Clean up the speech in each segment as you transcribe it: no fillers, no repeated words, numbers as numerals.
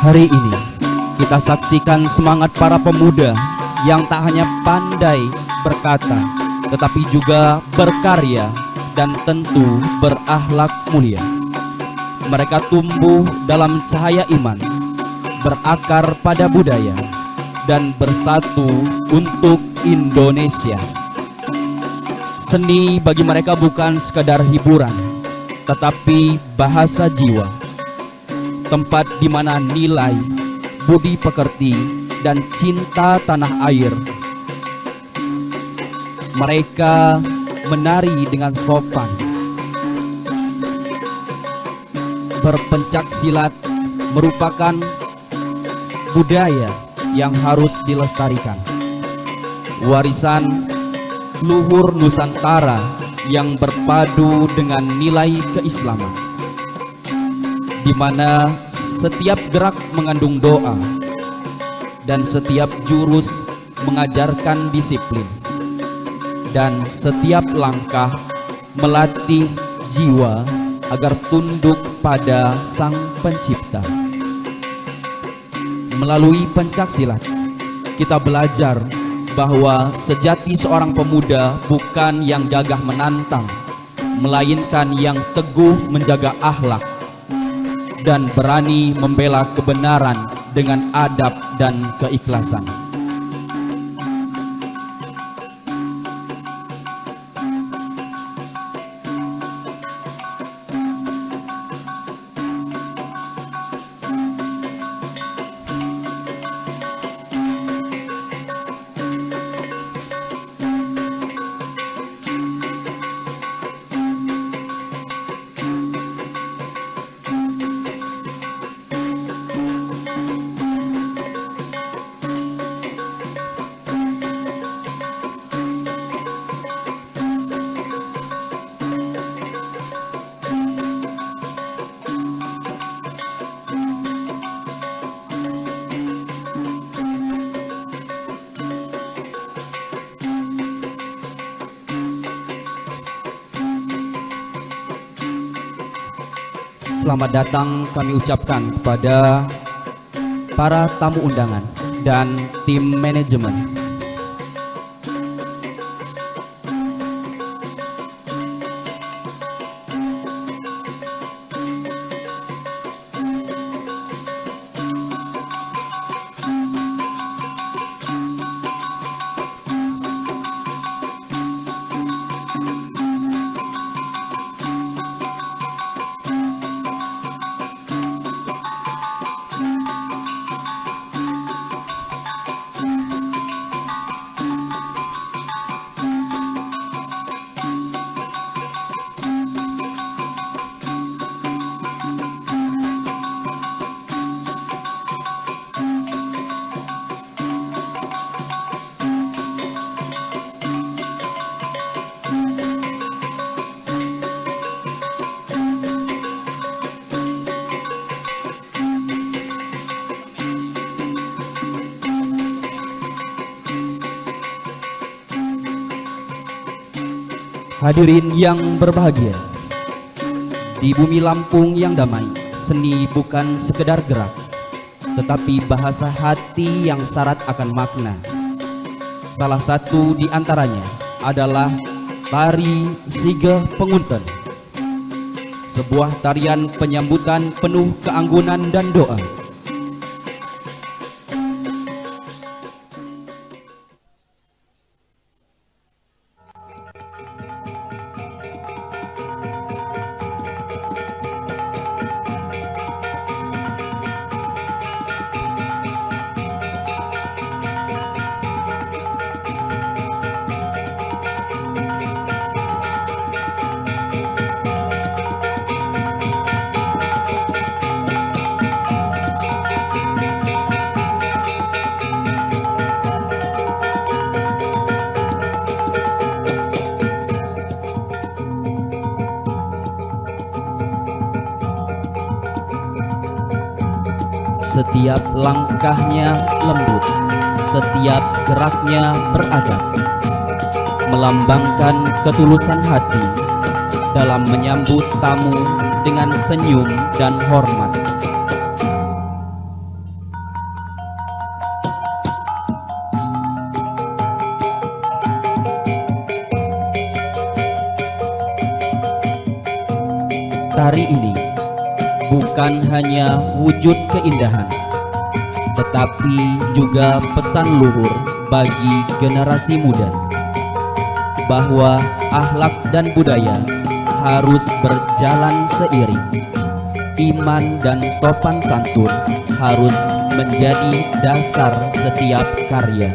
Hari ini kita saksikan semangat para pemuda yang tak hanya pandai berkata, tetapi juga berkarya dan tentu berakhlak mulia. Mereka tumbuh dalam cahaya iman, berakar pada budaya, dan bersatu untuk Indonesia. Seni bagi mereka bukan sekadar hiburan, tetapi bahasa jiwa, tempat di mana nilai, budi pekerti, dan cinta tanah air. Mereka menari dengan sopan, berpencak silat merupakan budaya yang harus dilestarikan, warisan luhur Nusantara yang berpadu dengan nilai keislaman, di mana setiap gerak mengandung doa dan setiap jurus mengajarkan disiplin, dan setiap langkah melatih jiwa agar tunduk pada Sang Pencipta. Melalui pencak silat, kita belajar bahwa sejati seorang pemuda bukan yang gagah menantang, melainkan yang teguh menjaga akhlak dan berani membela kebenaran dengan adab dan keikhlasan. Selamat datang kami ucapkan kepada para tamu undangan dan tim manajemen. Hadirin yang berbahagia, di bumi Lampung yang damai, seni bukan sekedar gerak, tetapi bahasa hati yang syarat akan makna. Salah satu di antaranya adalah tari Sigeh Pengunten, sebuah tarian penyambutan penuh keanggunan dan doa. Setiap langkahnya lembut, setiap geraknya beradab, melambangkan ketulusan hati dalam menyambut tamu dengan senyum dan hormat. tari ini bukan hanya wujud keindahan, tetapi juga pesan luhur bagi generasi muda, bahwa akhlak dan budaya harus berjalan seiring. Iman dan sopan santun harus menjadi dasar setiap karya.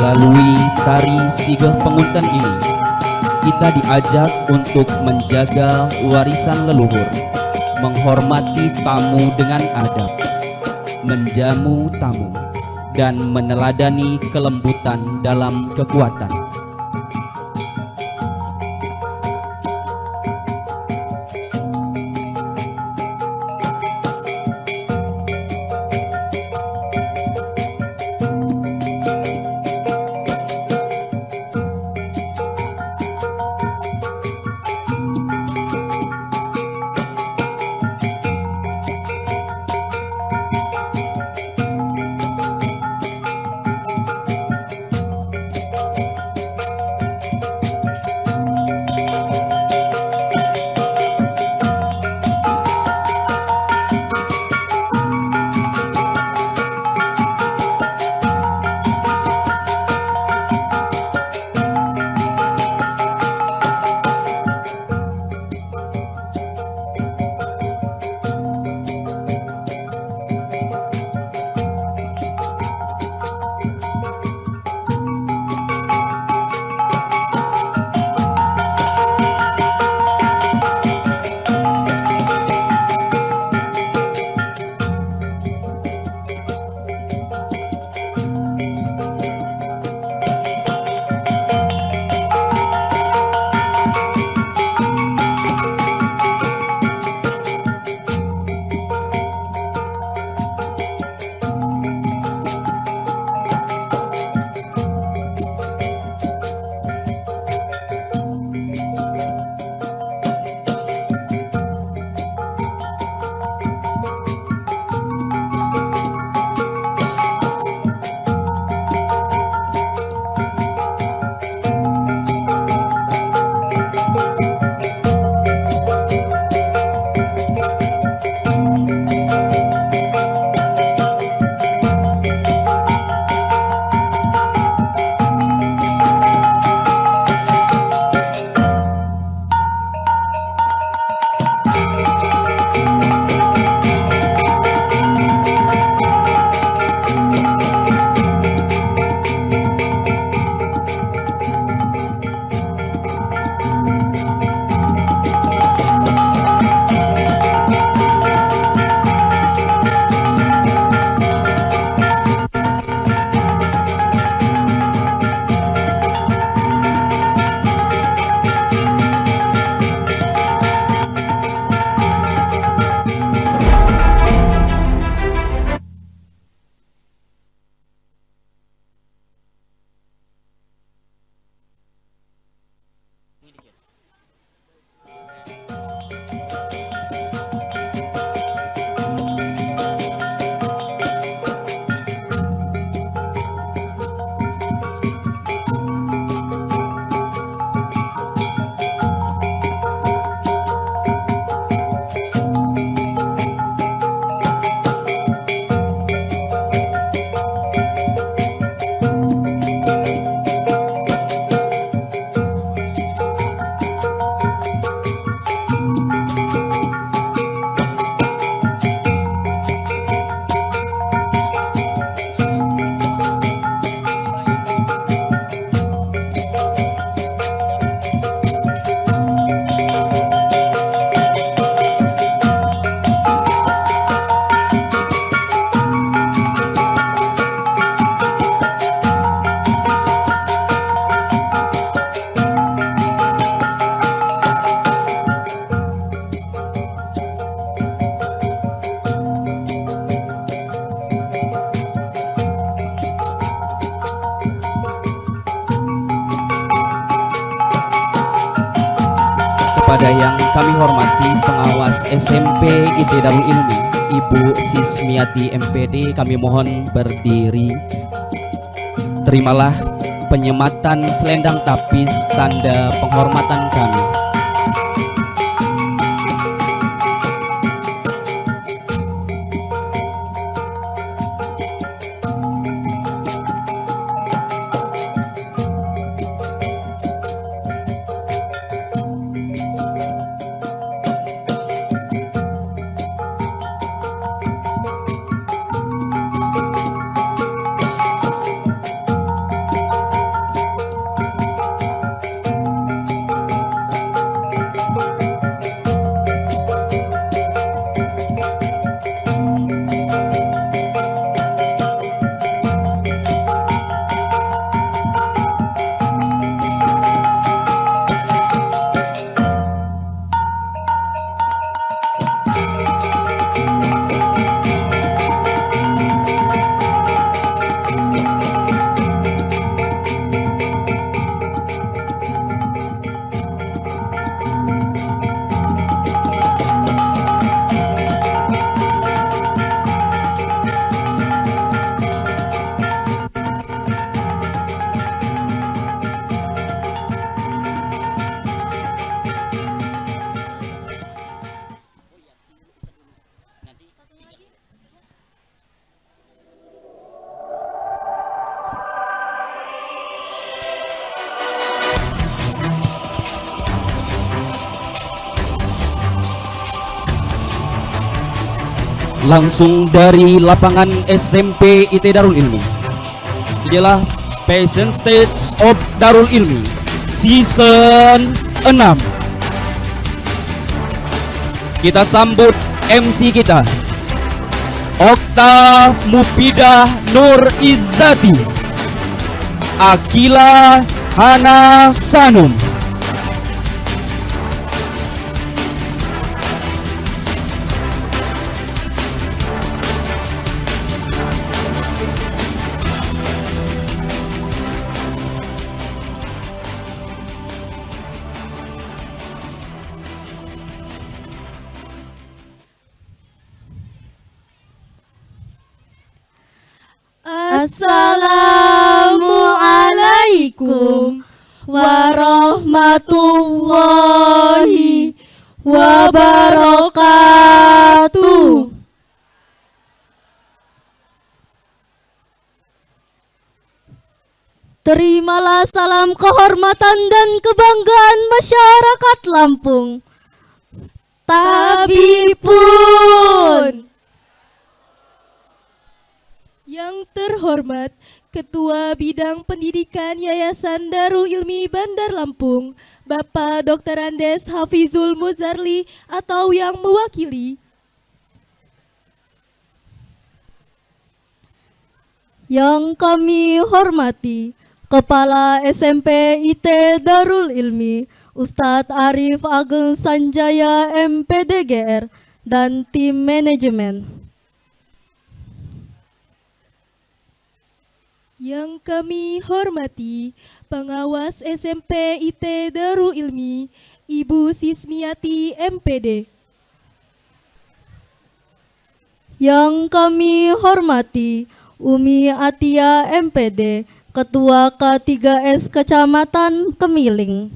Melalui tari Sigeh Pengunten ini, kita diajak untuk menjaga warisan leluhur, menghormati tamu dengan adab, menjamu tamu, dan meneladani kelembutan dalam kekuatan. Kepada yang kami hormati pengawas SMP IT Darul Ilmi, Ibu Sismiati MPD, kami mohon berdiri. Terimalah penyematan selendang tapis tanda penghormatan kami. Langsung dari lapangan SMP IT Darul Ilmi, inilah Passion Stage of Darul Ilmi Season 6. Kita sambut MC kita, Okta Mufidah Nur Izzati, Akila Hana Sanum, Assalamualaikum warahmatullahi wabarakatuh. Terimalah salam kehormatan dan kebanggaan masyarakat Lampung. Tapi pun yang terhormat Ketua Bidang Pendidikan Yayasan Darul Ilmi Bandar Lampung, Bapak Dr. Andes Hafizul Muzarli atau yang mewakili. Yang kami hormati Kepala SMP IT Darul Ilmi, Ustadz Arif Ageng Sanjaya MPDGR dan tim manajemen. Yang kami hormati pengawas SMP IT Darul Ilmi, Ibu Sismiati MPD. Yang kami hormati Umi Atia MPD, Ketua K3S Kecamatan Kemiling.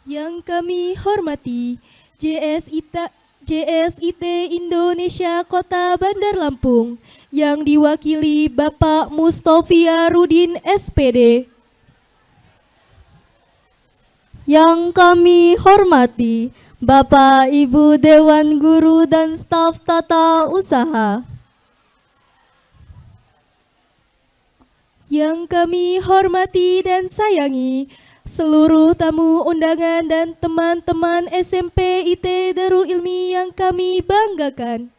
Yang kami hormati JSIT Indonesia Kota Bandar Lampung yang diwakili Bapak Mustofiarudin SPD. Yang kami hormati Bapak Ibu Dewan Guru dan staf tata usaha. Yang kami hormati dan sayangi seluruh tamu undangan dan teman-teman SMP IT Darul Ilmi yang kami banggakan.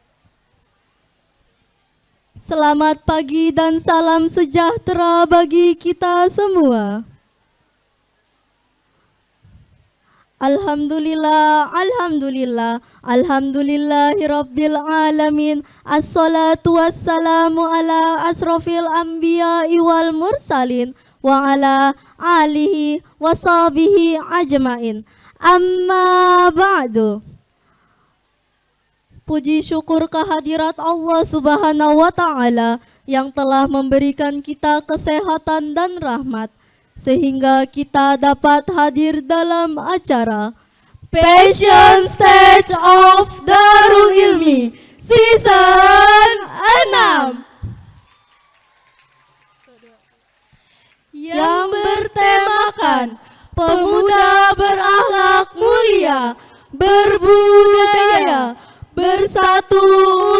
Selamat pagi dan salam sejahtera bagi kita semua. Alhamdulillah, alhamdulillah, alhamdulillahi rabbil alamin. Assalatu wassalamu ala asrofil anbiya'i wal mursalin wa ala alihi wa sahbihi ajmain. Amma ba'du. Puji syukur kehadirat Allah Subhanahu wa Ta'ala yang telah memberikan kita kesehatan dan rahmat, sehingga kita dapat hadir dalam acara Passion Stage of Darul Ilmi Season 6 yang bertemakan pemuda berakhlak mulia, berbudaya, bersatu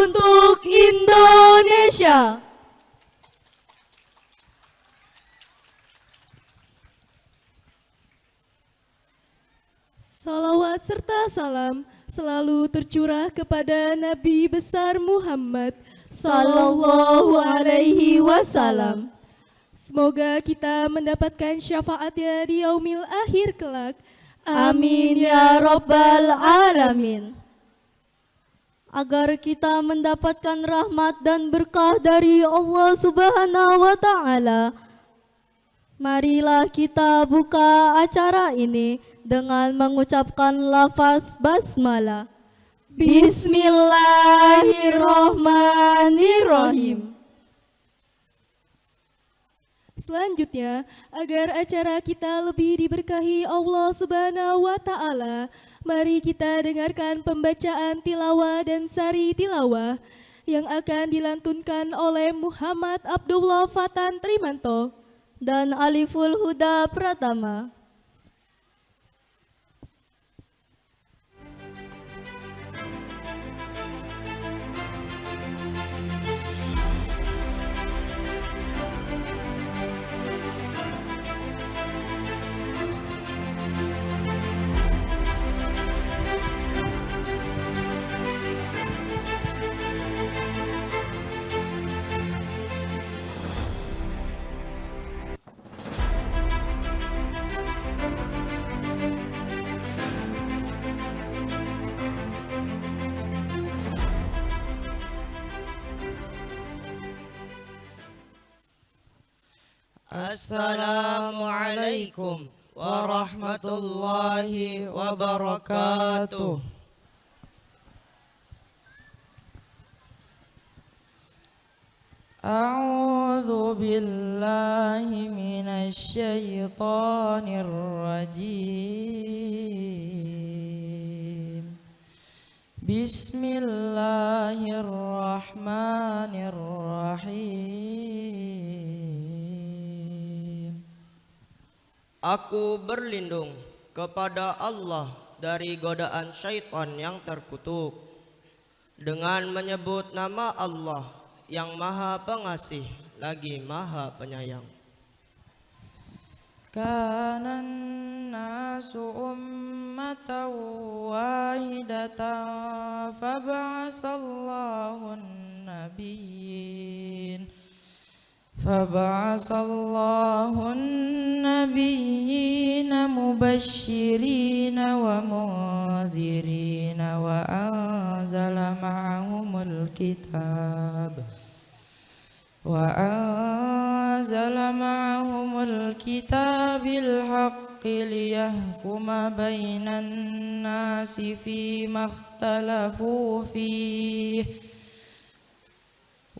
untuk Indonesia. Salawat serta salam selalu tercurah kepada Nabi besar Muhammad Sallallahu alaihi wasallam. Semoga kita mendapatkan syafaatnya di yaumil akhir kelak. Amin ya rabbal alamin. Agar kita mendapatkan rahmat dan berkah dari Allah Subhanahu wa Ta'ala, marilah kita buka acara ini dengan mengucapkan lafaz basmalah. Bismillahirrahmanirrahim. Selanjutnya, agar acara kita lebih diberkahi Allah Subhanahu wa Ta'ala, mari kita dengarkan pembacaan tilawah dan sari tilawah yang akan dilantunkan oleh Muhammad Abdullah Fatan Trimanto Dan Aliful Huda Pratama. Assalamualaikum warahmatullahi wabarakatuh. A'udzu billahi minasy syaithanir rajim. Bismillahirrahmanirrahim. Aku berlindung kepada Allah dari godaan syaitan yang terkutuk dengan menyebut nama Allah yang Maha Pengasih lagi Maha Penyayang. Kanan nasu ummatan wahidatan fab'asallahu nabiyyin mubashshirina wa munzirina wa anzala ma'ahumul kitab bil haqqi liyahkuma bainan nasi fima ikhtalafu fihi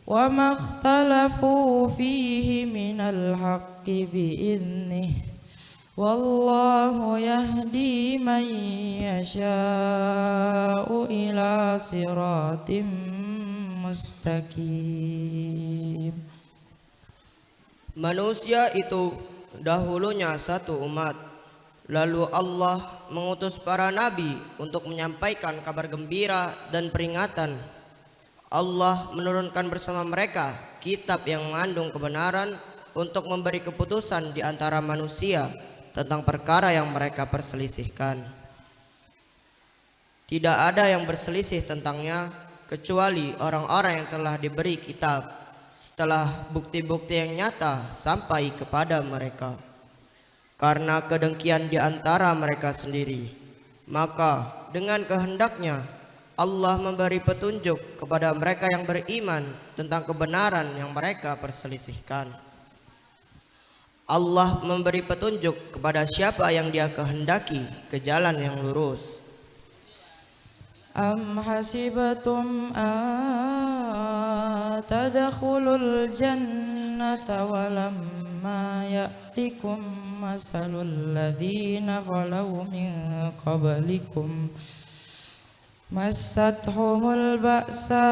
وما اختلفوا فيه من الحق بإذنه والله يهدي من يشاء إلى صراط مستقيم. Manusia itu dahulunya satu umat, lalu Allah mengutus para nabi untuk menyampaikan kabar gembira dan peringatan. Allah menurunkan bersama mereka kitab yang mengandung kebenaran untuk memberi keputusan di antara manusia tentang perkara yang mereka perselisihkan. Tidak ada yang berselisih tentangnya kecuali orang-orang yang telah diberi kitab setelah bukti-bukti yang nyata sampai kepada mereka. Karena kedengkian di antara mereka sendiri, Maka dengan kehendaknya Allah memberi petunjuk kepada mereka yang beriman tentang kebenaran yang mereka perselisihkan. Allah memberi petunjuk kepada siapa yang Dia kehendaki ke jalan yang lurus. Am hasibatum an tadkhulul jannata walamma ya'tikum masalul ladzina khalaw min qablikum massathumul ba'sa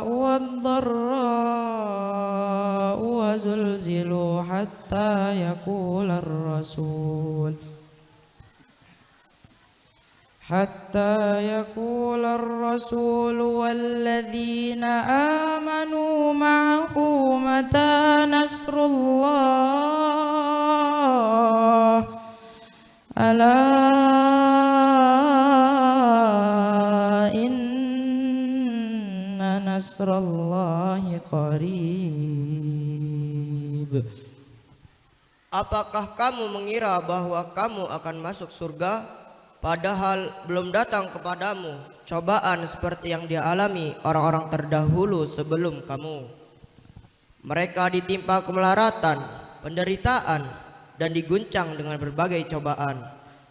wad-dharra wa zulzilu hatta yaqular rasul walladzina amanu ma'ahu mata nasrullah ala inna nasrallahi qarib. Apakah kamu mengira bahwa kamu akan masuk surga, padahal belum datang kepadamu cobaan seperti yang dialami orang-orang terdahulu sebelum kamu? Mereka ditimpa kemelaratan, penderitaan, dan diguncang dengan berbagai cobaan,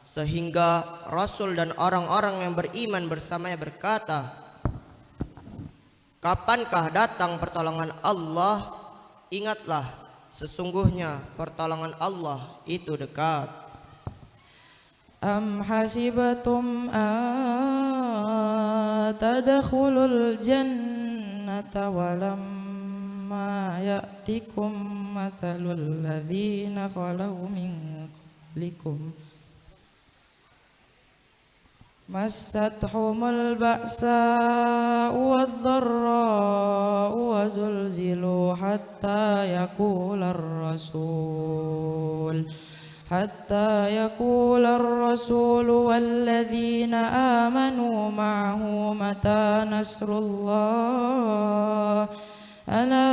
sehingga Rasul dan orang-orang yang beriman bersamanya berkata, kapankah datang pertolongan Allah? Ingatlah, sesungguhnya pertolongan Allah itu dekat. Am hasibatum an tadkhulul jannata walamma ya'tikum masalul ladzina khalaw min qablikum massathumul ba'sa wad-dharra wa zulzilu hatta yaqular rasul walladzina amanu ma'ahu mata nasrullah ala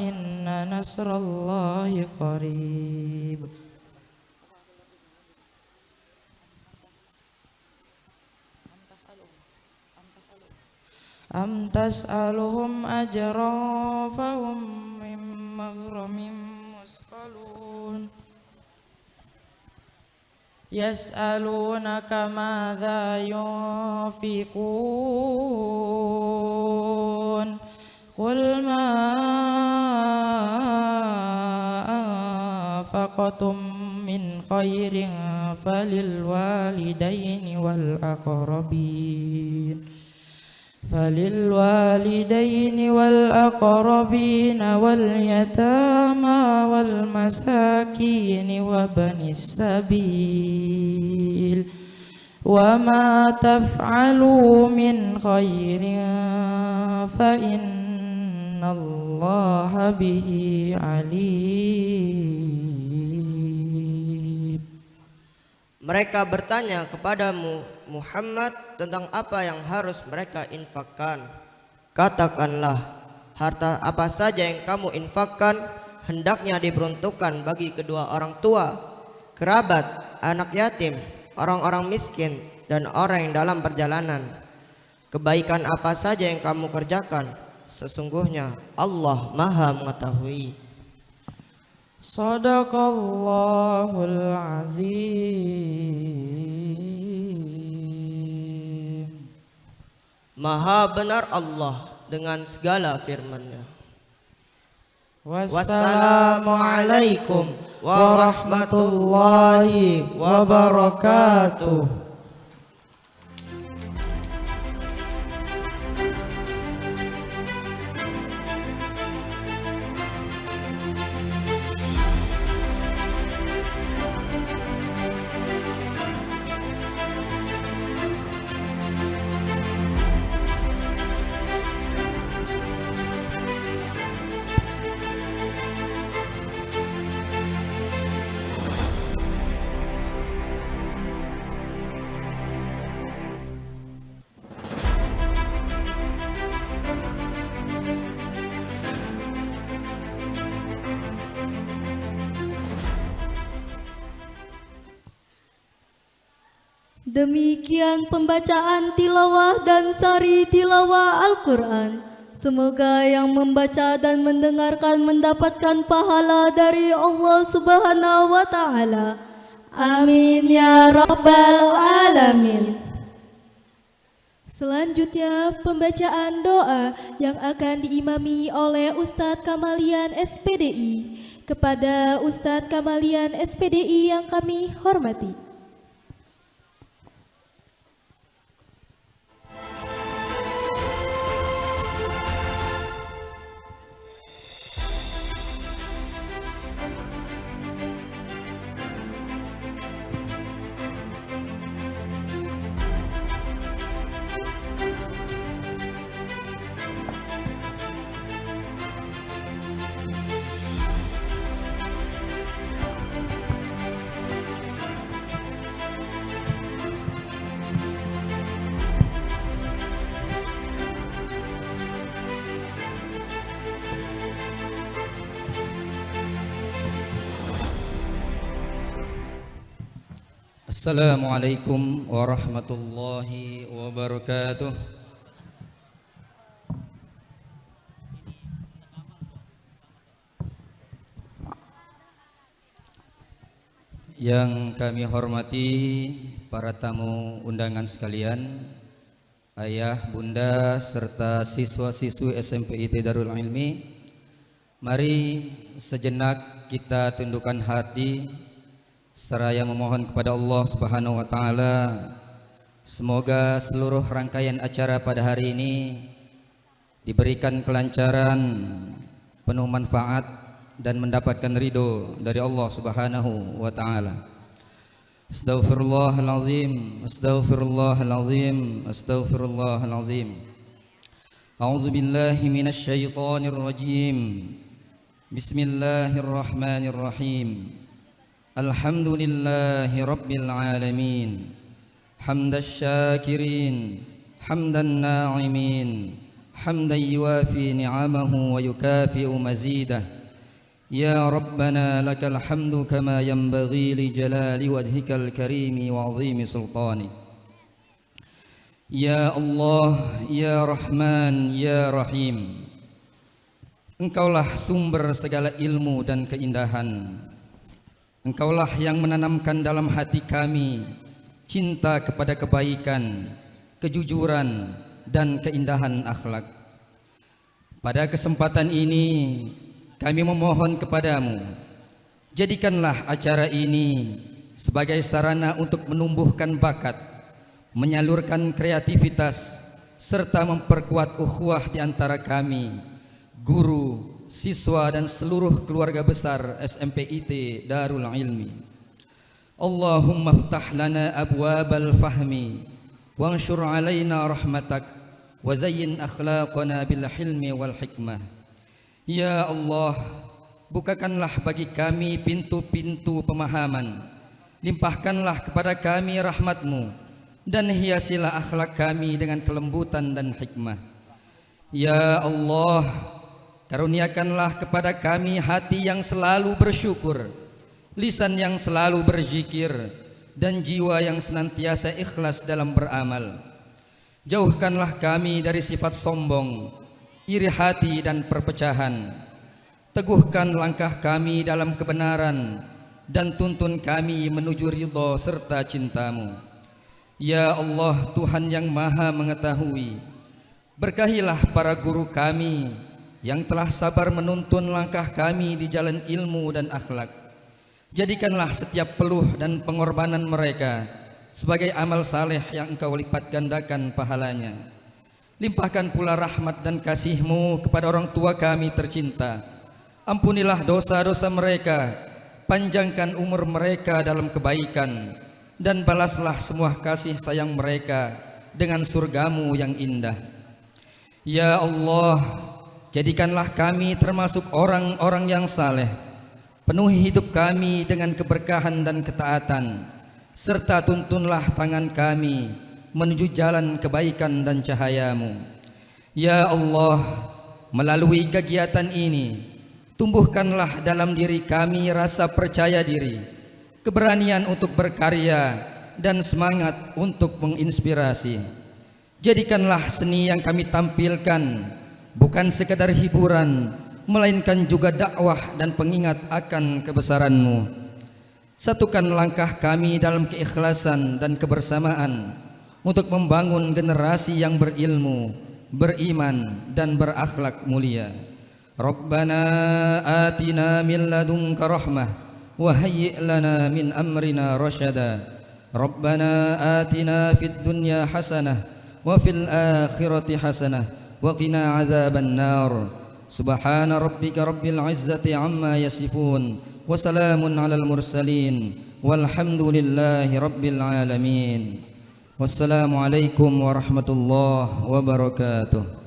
inna nasrallahi qarib. Am tas'aluhum ajran fahum min maghramin musqalun yas'alunaka madza yunfiqun qul ma anfaqtum min khairin falil walidaini wal aqrabin wal yatama wal masakin wa banis sabil wa ma taf'alu min khairin fa innallaha bihi alim. Mereka bertanya kepadamu Muhammad tentang apa yang harus mereka infakkan. Katakanlah, harta apa saja yang kamu infakkan hendaknya diperuntukkan bagi kedua orang tua, kerabat, anak yatim, orang-orang miskin, dan orang yang dalam perjalanan. Kebaikan apa saja yang kamu kerjakan, sesungguhnya Allah Maha mengetahui. Sadaqallahul azim. Maha benar Allah dengan segala firman-Nya. Wassalamualaikum warahmatullahi wabarakatuh. Demikian pembacaan tilawah dan sari tilawah Al-Quran. Semoga yang membaca dan mendengarkan mendapatkan pahala dari Allah Subhanahu wa Ta'ala. Amin ya Rabbal Alamin. Selanjutnya pembacaan doa yang akan diimami oleh Ustadz Kamalian SPDI. Kepada Ustadz Kamalian SPDI yang kami hormati. Assalamualaikum warahmatullahi wabarakatuh. Yang kami hormati para tamu undangan sekalian, ayah, bunda, serta siswa-siswi SMPIT Darul Ilmi, mari sejenak kita tundukkan hati seraya memohon kepada Allah Subhanahu wa Ta'ala, semoga seluruh rangkaian acara pada hari ini diberikan kelancaran, penuh manfaat dan mendapatkan ridho dari Allah Subhanahu wa Ta'ala. Astaghfirullahalazim, astaghfirullahalazim, astaghfirullahalazim. A'udzu billahi minasy syaithanir rajim. Bismillahirrahmanirrahim. Alhamdulillahi Rabbil Alamin. Hamdash syakirin, hamdan na'imin, hamdan yuwafi ni'amahu wa yukafi'u mazidah. Ya Rabbana lakal hamdu kama yanbaghi li jalali wajhikal karimi wa azimi sultani. Ya Allah, Ya Rahman, Ya Rahim, Engkaulah sumber segala ilmu dan keindahan. Engkaulah yang menanamkan dalam hati kami cinta kepada kebaikan, kejujuran, dan keindahan akhlak. Pada kesempatan ini kami memohon kepadamu, jadikanlah acara ini sebagai sarana untuk menumbuhkan bakat, menyalurkan kreativitas, serta memperkuat ukhuwah di antara kami, guru, siswa dan seluruh keluarga besar SMPIT Darul Ilmi. Allahumma ftah lana abwabal fahmi wanshur alaina rahmatak wa zayyin akhlaqana bil hilmi wal hikmah. Ya Allah, bukakanlah bagi kami pintu-pintu pemahaman, limpahkanlah kepada kami rahmat-Mu, dan hiasilah akhlak kami dengan kelembutan dan hikmah. Ya Allah, karuniakanlah kepada kami hati yang selalu bersyukur, lisan yang selalu berzikir, dan jiwa yang senantiasa ikhlas dalam beramal. Jauhkanlah kami dari sifat sombong, iri hati dan perpecahan. Teguhkan langkah kami dalam kebenaran dan tuntun kami menuju ridha serta cinta-Mu. Ya Allah, Tuhan yang Maha Mengetahui, berkahilah para guru kami yang telah sabar menuntun langkah kami di jalan ilmu dan akhlak. Jadikanlah setiap peluh dan pengorbanan mereka sebagai amal saleh yang Engkau lipat gandakan pahalanya. Limpahkan pula rahmat dan kasih-Mu kepada orang tua kami tercinta. Ampunilah dosa-dosa mereka, panjangkan umur mereka dalam kebaikan, dan balaslah semua kasih sayang mereka dengan surga-Mu yang indah. Ya Allah, jadikanlah kami termasuk orang-orang yang saleh. Penuhi hidup kami dengan keberkahan dan ketaatan, serta tuntunlah tangan kami menuju jalan kebaikan dan cahaya-Mu. Ya Allah, melalui kegiatan ini, tumbuhkanlah dalam diri kami rasa percaya diri, keberanian untuk berkarya, dan semangat untuk menginspirasi. Jadikanlah seni yang kami tampilkan bukan sekadar hiburan, melainkan juga dakwah dan pengingat akan kebesaran-Mu. Satukan langkah kami dalam keikhlasan dan kebersamaan untuk membangun generasi yang berilmu, beriman dan berakhlak mulia. Rabbana atina min ladunka rahmah wa hayyi' lana min amrina rasyada. Rabbana atina fid dunya hasanah wa fil akhirati hasanah wa qina azaban nar. Subhana rabbika rabbil izzati amma yasifun wa salamun alal mursalin walhamdulillahi rabbil alamin. Wassalamualaikum warahmatullahi wabarakatuh.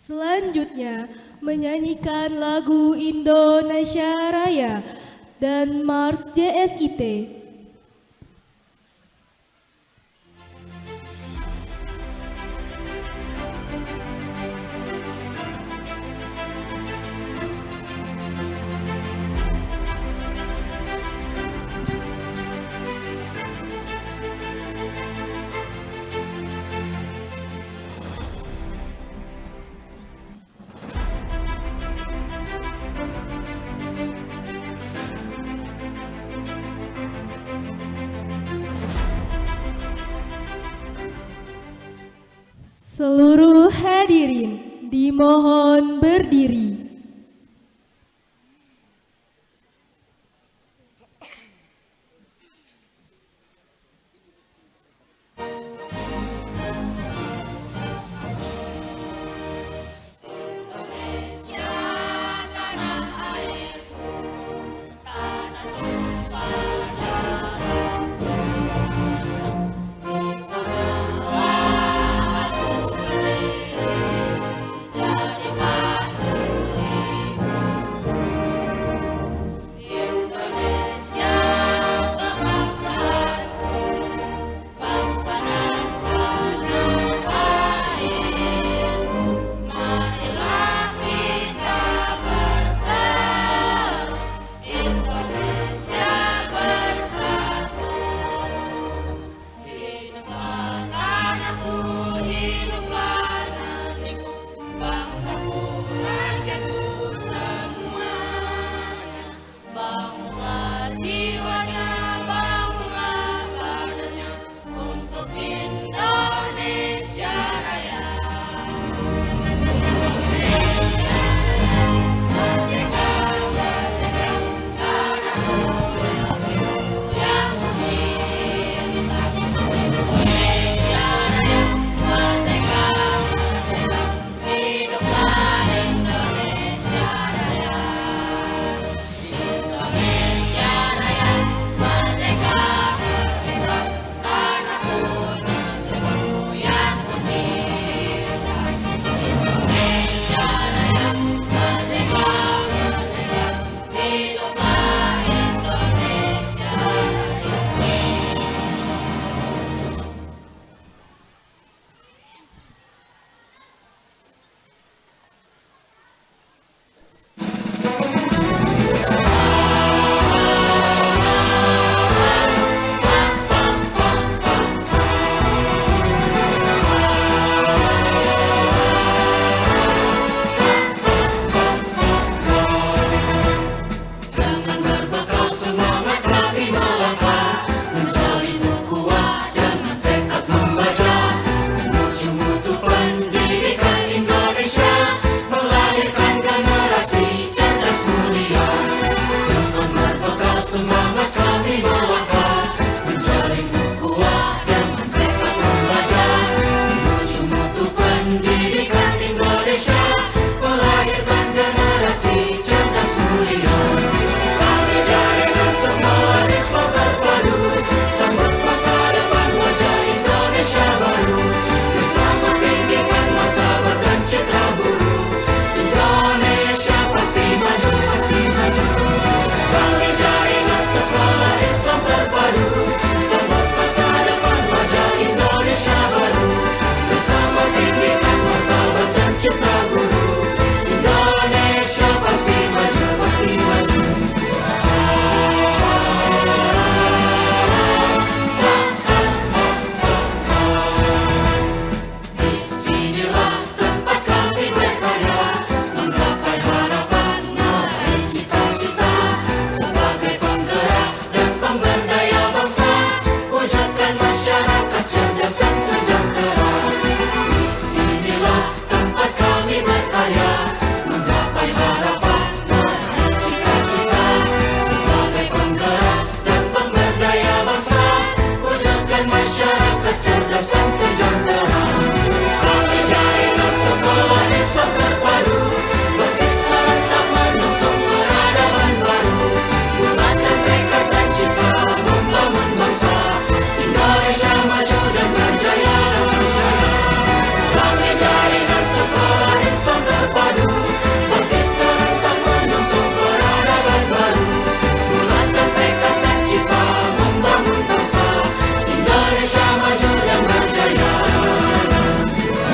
Selanjutnya menyanyikan lagu Indonesia Raya dan Mars JSIT. Seluruh hadirin dimohon berdiri. Jadi pandu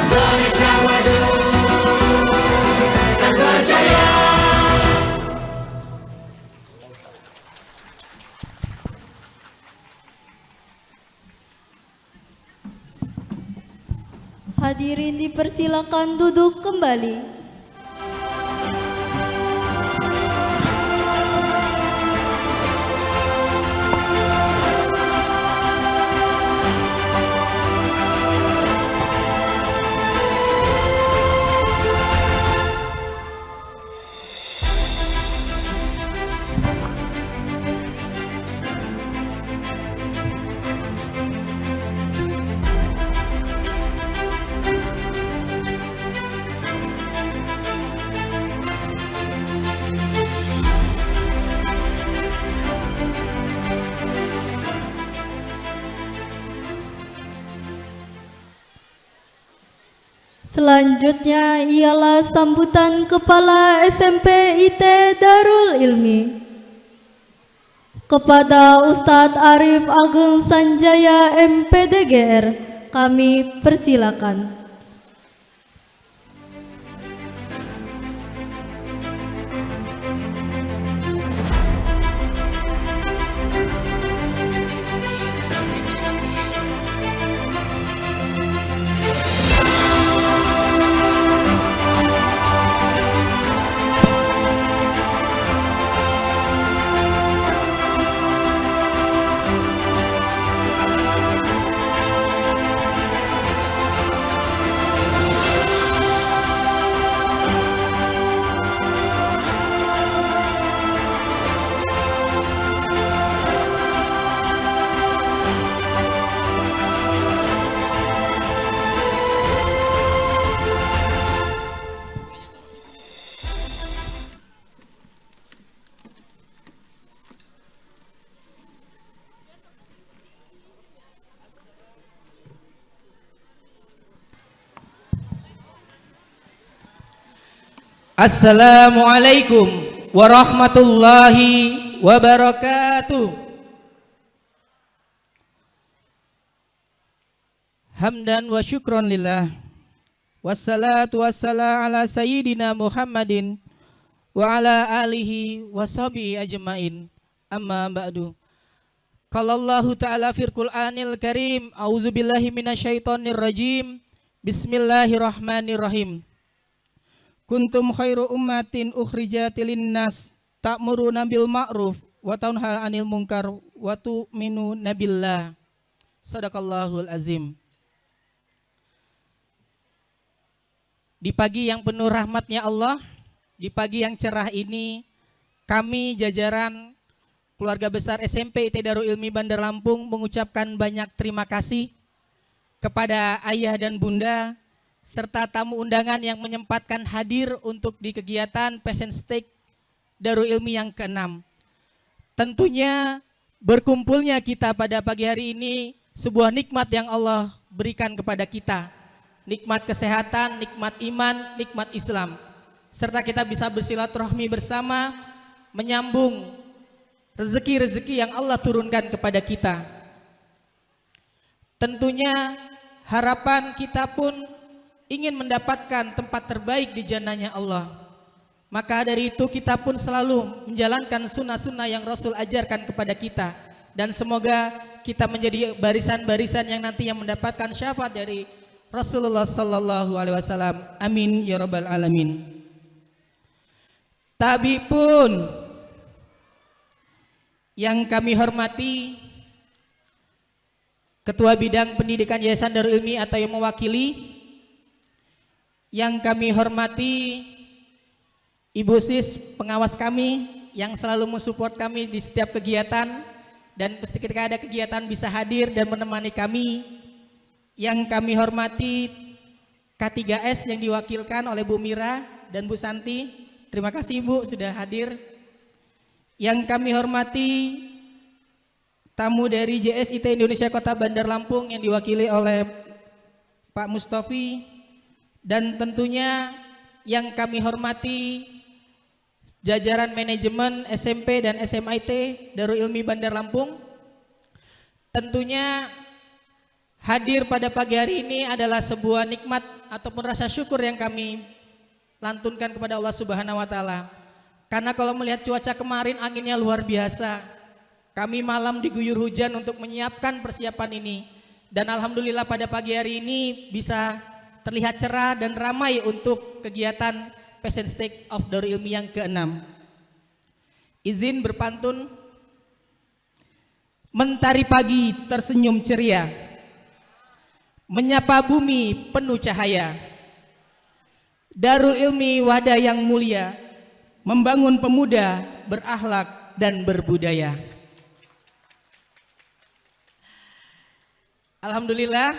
Indonesia maju dan berjaya. Hadirin dipersilakan duduk kembali. Selanjutnya ialah sambutan Kepala SMP IT Darul Ilmi. Kepada Ustadz Arif Ageng Sanjaya MPDGR, kami persilakan. Assalamualaikum warahmatullahi wabarakatuh. Hamdan wa syukron lillah. Wassalatu wassalamu ala sayyidina Muhammadin wa ala alihi wa sahbihi ajmain. Amma ba'du. Qalallahu ta'ala fil Qur'anil Karim. A'udzubillahi minasyaitonir rajim. Bismillahirrahmanirrahim. Kuntum khairu ummatin ukhrijatil linnas ta'muruna bil ma'ruf wa tanhauna 'anil munkar wa tu'minuna billah. Shadaqallahul azim. Di pagi yang penuh rahmatnya Allah, di pagi yang cerah ini, kami jajaran keluarga besar SMP IT Darul Ilmi Bandar Lampung mengucapkan banyak terima kasih kepada ayah dan bunda serta tamu undangan yang menyempatkan hadir untuk di kegiatan Passion Stake Darul Ilmi yang ke-6. Tentunya berkumpulnya kita pada pagi hari ini sebuah nikmat yang Allah berikan kepada kita. Nikmat kesehatan, nikmat iman, nikmat Islam. Serta kita bisa bersilaturahmi bersama, menyambung rezeki-rezeki yang Allah turunkan kepada kita. Tentunya harapan kita pun ingin mendapatkan tempat terbaik di jannahnya Allah. Maka dari itu kita pun selalu menjalankan sunnah-sunnah yang Rasul ajarkan kepada kita. Dan semoga kita menjadi barisan-barisan yang nantinya mendapatkan syafaat dari Rasulullah sallallahu alaihi wasallam. Amin ya rabbal alamin. Tabi pun yang kami hormati Ketua Bidang Pendidikan Yayasan Darul Ilmi atau yang mewakili, yang kami hormati Ibu Sis pengawas kami yang selalu mensupport kami di setiap kegiatan dan ketika ada kegiatan bisa hadir dan menemani kami. Yang kami hormati K3S yang diwakilkan oleh Bu Mira dan Bu Santi. Terima kasih Bu sudah hadir. Yang kami hormati tamu dari JSIT Indonesia Kota Bandar Lampung yang diwakili oleh Pak Mustofi. Dan tentunya yang kami hormati jajaran manajemen SMP dan SMIT Darul Ilmi Bandar Lampung. Tentunya hadir pada pagi hari ini adalah sebuah nikmat ataupun rasa syukur yang kami lantunkan kepada Allah Subhanahu wa taala. Karena kalau melihat cuaca kemarin anginnya luar biasa. Kami malam diguyur hujan untuk menyiapkan persiapan ini. Dan alhamdulillah pada pagi hari ini bisa terlihat cerah dan ramai untuk kegiatan Passion Stake of Darul Ilmi yang ke-6. Izin berpantun. Mentari pagi tersenyum ceria, menyapa bumi penuh cahaya. Darul Ilmi wadah yang mulia, membangun pemuda berakhlak dan berbudaya. Alhamdulillah,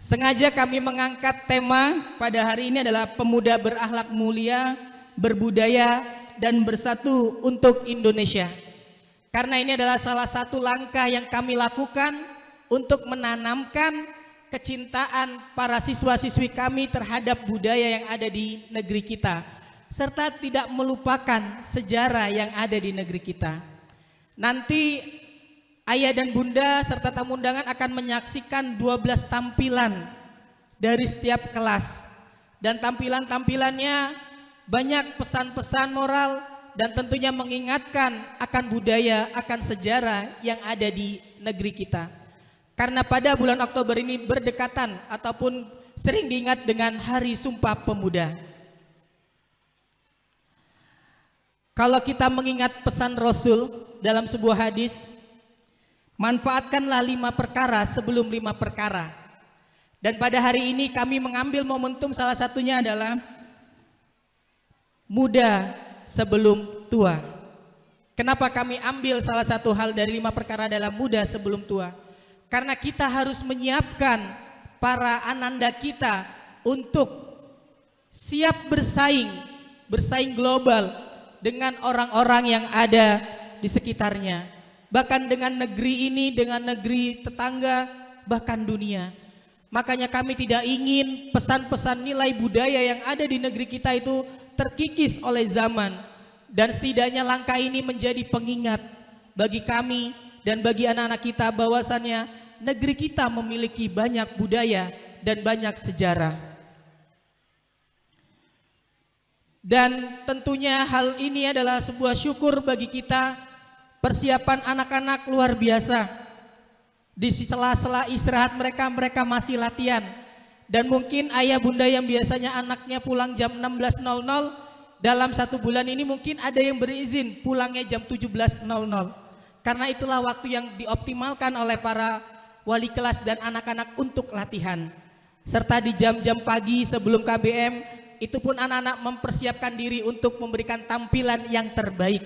sengaja kami mengangkat tema pada hari ini adalah pemuda berakhlak mulia, berbudaya dan bersatu untuk Indonesia. Karena ini adalah salah satu langkah yang kami lakukan untuk menanamkan kecintaan para siswa-siswi kami terhadap budaya yang ada di negeri kita, serta tidak melupakan sejarah yang ada di negeri kita. Nanti ayah dan bunda serta tamu undangan akan menyaksikan 12 tampilan dari setiap kelas. Dan tampilan-tampilannya banyak pesan-pesan moral dan tentunya mengingatkan akan budaya, akan sejarah yang ada di negeri kita. Karena pada bulan Oktober ini berdekatan ataupun sering diingat dengan Hari Sumpah Pemuda. Kalau kita mengingat pesan Rasul dalam sebuah hadis, manfaatkanlah 5 perkara sebelum 5 perkara. Dan pada hari ini kami mengambil momentum, salah satunya adalah muda sebelum tua. Kenapa kami ambil salah satu hal dari 5 perkara dalam muda sebelum tua? Karena kita harus menyiapkan para ananda kita untuk siap bersaing global dengan orang-orang yang ada di sekitarnya. Bahkan dengan negeri ini, dengan negeri tetangga, bahkan dunia. Makanya kami tidak ingin pesan-pesan nilai budaya yang ada di negeri kita itu terkikis oleh zaman. Dan setidaknya langkah ini menjadi pengingat bagi kami dan bagi anak-anak kita bahwasannya negeri kita memiliki banyak budaya dan banyak sejarah. Dan tentunya hal ini adalah sebuah syukur bagi kita. Persiapan anak-anak luar biasa. Di sela-sela istirahat mereka masih latihan. Dan mungkin ayah bunda yang biasanya anaknya pulang jam 16.00, dalam 1 bulan ini mungkin ada yang berizin pulangnya jam 17.00. Karena itulah waktu yang dioptimalkan oleh para wali kelas dan anak-anak untuk latihan. Serta di jam-jam pagi sebelum KBM, itu pun anak-anak mempersiapkan diri untuk memberikan tampilan yang terbaik.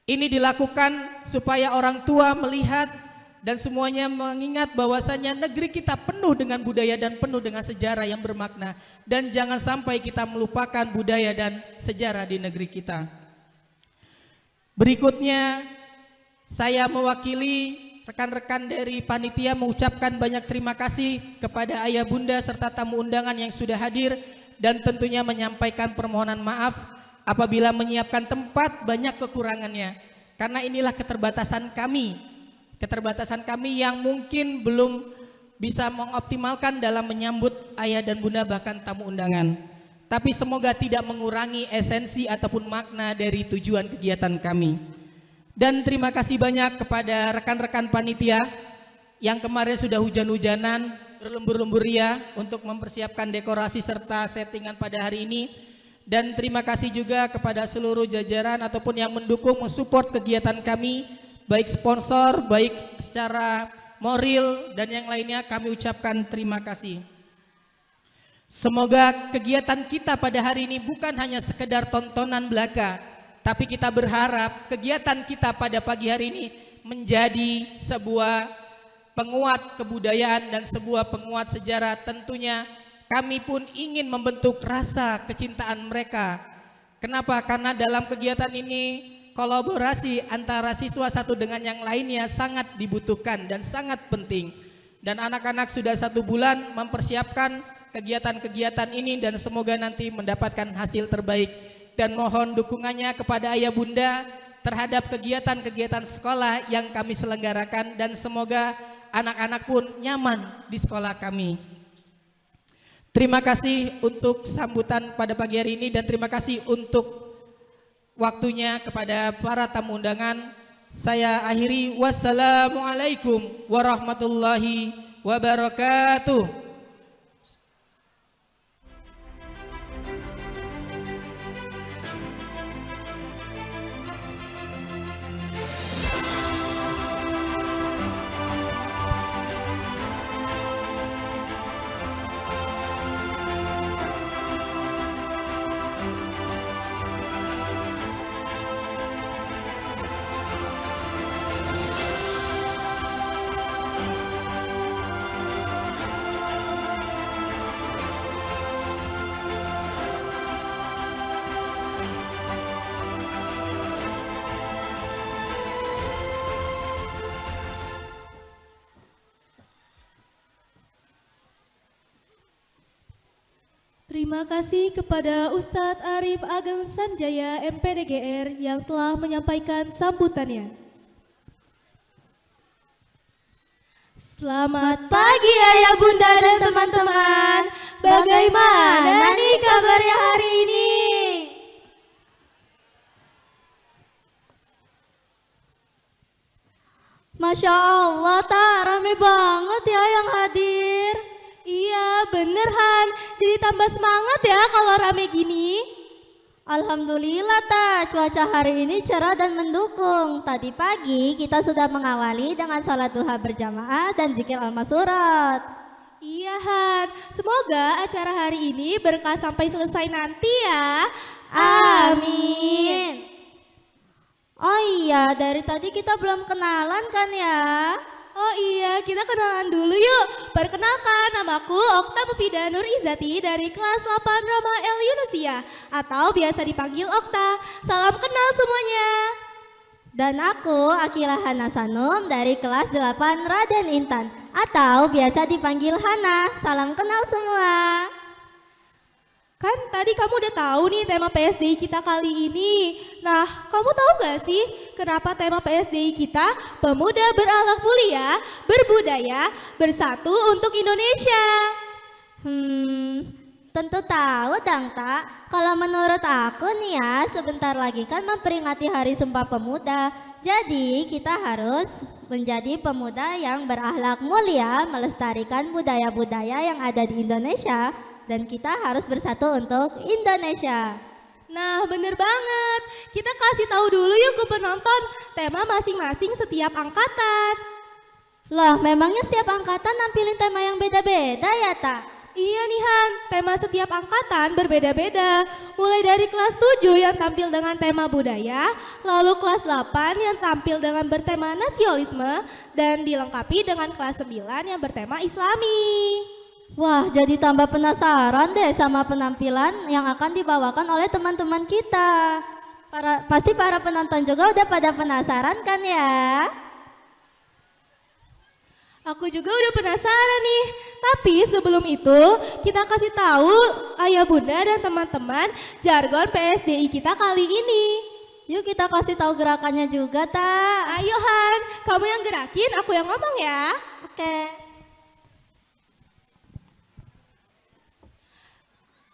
Ini dilakukan supaya orang tua melihat dan semuanya mengingat bahwasanya negeri kita penuh dengan budaya dan penuh dengan sejarah yang bermakna. Dan jangan sampai kita melupakan budaya dan sejarah di negeri kita. Berikutnya, saya mewakili rekan-rekan dari panitia mengucapkan banyak terima kasih kepada ayah bunda serta tamu undangan yang sudah hadir. Dan tentunya menyampaikan permohonan maaf apabila menyiapkan tempat banyak kekurangannya. Karena inilah keterbatasan kami yang mungkin belum bisa mengoptimalkan dalam menyambut ayah dan bunda bahkan tamu undangan. Tapi semoga tidak mengurangi esensi ataupun makna dari tujuan kegiatan kami. Dan terima kasih banyak kepada rekan-rekan panitia yang kemarin sudah hujan-hujanan, berlembur-lembur ria untuk mempersiapkan dekorasi serta settingan pada hari ini. Dan terima kasih juga kepada seluruh jajaran ataupun yang mendukung, mensupport kegiatan kami, baik sponsor, baik secara moral dan yang lainnya, kami ucapkan terima kasih. Semoga kegiatan kita pada hari ini bukan hanya sekedar tontonan belaka, tapi kita berharap kegiatan kita pada pagi hari ini menjadi sebuah penguat kebudayaan dan sebuah penguat sejarah. Tentunya kami pun ingin membentuk rasa kecintaan mereka. Kenapa? Karena dalam kegiatan ini kolaborasi antara siswa satu dengan yang lainnya sangat dibutuhkan dan sangat penting. Dan anak-anak sudah 1 bulan mempersiapkan kegiatan-kegiatan ini dan semoga nanti mendapatkan hasil terbaik. Dan mohon dukungannya kepada ayah bunda terhadap kegiatan-kegiatan sekolah yang kami selenggarakan. Dan semoga anak-anak pun nyaman di sekolah kami. Terima kasih untuk sambutan pada pagi hari ini dan terima kasih untuk waktunya kepada para tamu undangan. Saya akhiri, wassalamualaikum warahmatullahi wabarakatuh. Terima kasih kepada Ustadz Arif Ageng Sanjaya MPDGR yang telah menyampaikan sambutannya. Selamat pagi ayah bunda dan teman-teman. Bagaimana nih kabarnya hari ini? Masya Allah, tak rame banget ya yang hadir. Iya bener Han, jadi tambah semangat ya kalau rame gini. Alhamdulillah tak, cuaca hari ini cerah dan mendukung. Tadi pagi kita sudah mengawali dengan salat duha berjamaah dan zikir al-masurat. Iya Han, semoga acara hari ini berkah sampai selesai nanti ya. Amin. Oh iya, dari tadi kita belum kenalan kan ya? Oh iya, kita kenalan dulu yuk. Perkenalkan, namaku Okta Mufida Nur Izati dari kelas 8 Rama El Yunusia atau biasa dipanggil Okta. Salam kenal semuanya. Dan aku Akilah Hana Sanum dari kelas 8 Raden Intan atau biasa dipanggil Hana. Salam kenal semua. Kan tadi kamu udah tahu nih tema PSDI kita kali ini. Nah, kamu tahu gak sih kenapa tema PSDI kita Pemuda Berakhlak Mulia, Berbudaya, Bersatu untuk Indonesia? Tentu tahu dong tak. Kalau menurut aku nih ya, sebentar lagi kan memperingati Hari Sumpah Pemuda. Jadi kita harus menjadi pemuda yang berakhlak mulia, melestarikan budaya-budaya yang ada di Indonesia. Dan kita harus bersatu untuk Indonesia. Nah bener banget, kita kasih tahu dulu yuk ke penonton tema masing-masing setiap angkatan. Loh, memangnya setiap angkatan nampilin tema yang beda-beda ya tak? Iya nih Han, tema setiap angkatan berbeda-beda. Mulai dari kelas 7 yang tampil dengan tema budaya, lalu kelas 8 yang tampil dengan bertema nasionalisme, dan dilengkapi dengan kelas 9 yang bertema Islami. Wah, jadi tambah penasaran deh sama penampilan yang akan dibawakan oleh teman-teman kita. Pasti para penonton juga udah pada penasaran kan ya? Aku juga udah penasaran nih. Tapi sebelum itu, kita kasih tahu ayah bunda dan teman-teman jargon PSDI kita kali ini. Yuk kita kasih tahu gerakannya juga, tak? Ayo Han, kamu yang gerakin, aku yang ngomong ya. Oke.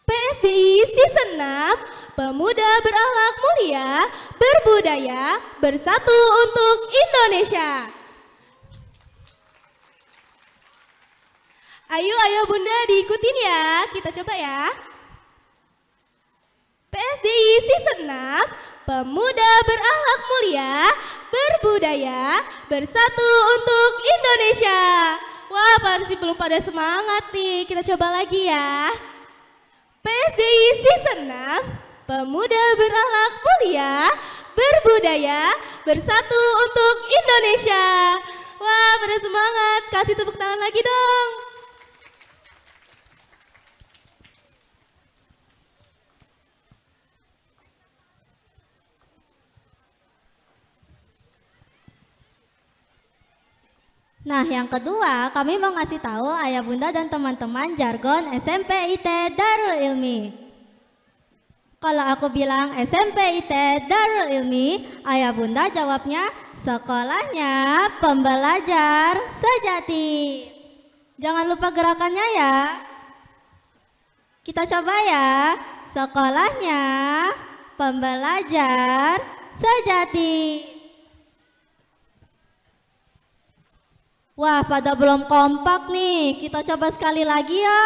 PSDI Season 6, Pemuda Berakhlak Mulia, Berbudaya, Bersatu untuk Indonesia. Ayo bunda diikutin ya, kita coba ya. PSDI Season 6, Pemuda Berakhlak Mulia, Berbudaya, Bersatu untuk Indonesia. Wah, pasti belum pada semangat nih, kita coba lagi ya. PSDI Season 6, Pemuda Berakhlak Mulia, Berbudaya, Bersatu untuk Indonesia. Wah, pada semangat, kasih tepuk tangan lagi dong. Nah, yang kedua, kami mau ngasih tahu ayah bunda dan teman-teman jargon SMP IT Darul Ilmi. Kalau aku bilang SMP IT Darul Ilmi, ayah bunda jawabnya sekolahnya pembelajar sejati. Jangan lupa gerakannya ya. Kita coba ya. Sekolahnya pembelajar sejati. Wah, pada belum kompak nih. Kita coba sekali lagi ya.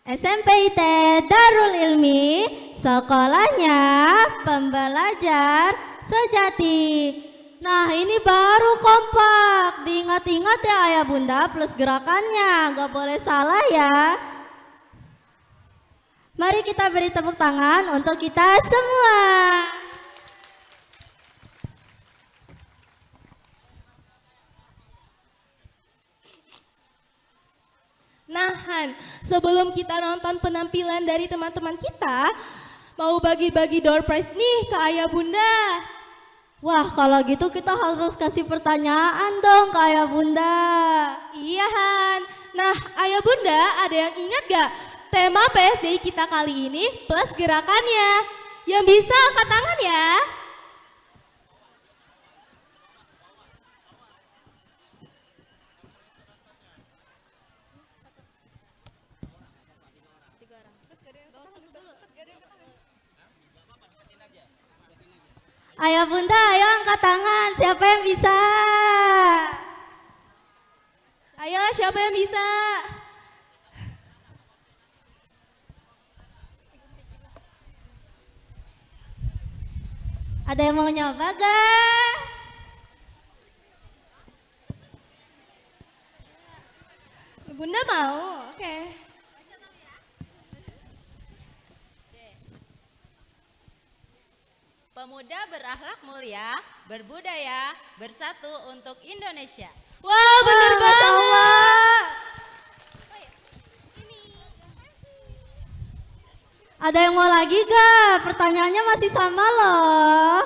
SMP IT Darul Ilmi, sekolahnya pembelajar sejati. Nah, ini baru kompak. Diingat-ingat ya ayah bunda plus gerakannya. Gak boleh salah ya. Mari kita beri tepuk tangan untuk kita semua. Nah Han, sebelum kita nonton penampilan dari teman-teman kita, mau bagi-bagi door prize nih ke ayah bunda. Wah, kalau gitu kita harus kasih pertanyaan dong ke ayah bunda. Iya Han. Nah ayah bunda, ada yang ingat gak tema PSDI kita kali ini plus gerakannya? Yang bisa angkat tangan ya. Ayah bunda, ayo angkat tangan. Siapa yang bisa? Ayo siapa yang bisa? Ada yang mau nyoba gak? Bunda mau? Oke. Pemuda berakhlak mulia, berbudaya, bersatu untuk Indonesia. Wah bener Masya banget. Allah. Ada yang mau lagi gak? Pertanyaannya masih sama loh.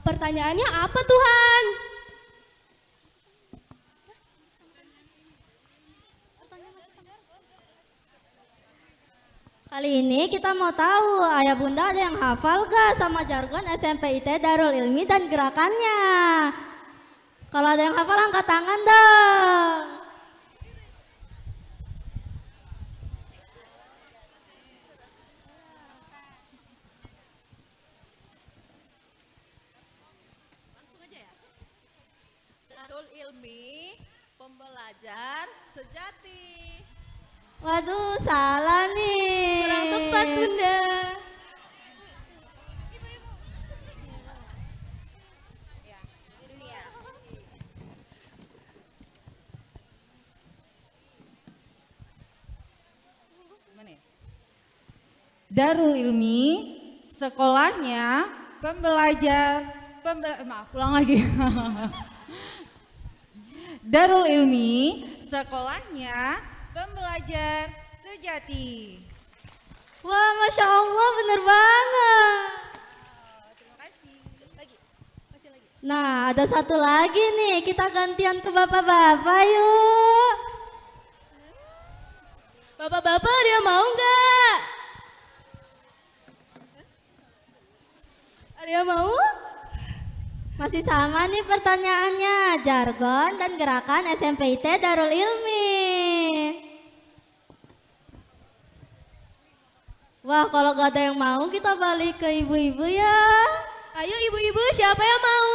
Pertanyaannya apa Tuhan? Kali ini kita mau tahu ayah bunda ada yang hafal gak sama jargon SMP IT Darul Ilmi dan gerakannya? Kalau ada yang hafal angkat tangan dong. Darul Ilmi, pembelajar sejati. Waduh, salah nih. Kurang tepat bunda. Darul Ilmi, sekolahnya ulang lagi. Darul Ilmi, sekolahnya pembelajar sejati. Wah, Masya Allah, bener banget. Terima kasih. Nah, ada satu lagi nih, kita gantian ke bapak-bapak yuk. Bapak-bapak dia mau nggak? Ada yang mau? Masih sama nih pertanyaannya, jargon dan gerakan SMP IT Darul Ilmi. Wah, kalau gak ada yang mau kita balik ke ibu-ibu ya. Ayo ibu-ibu siapa yang mau?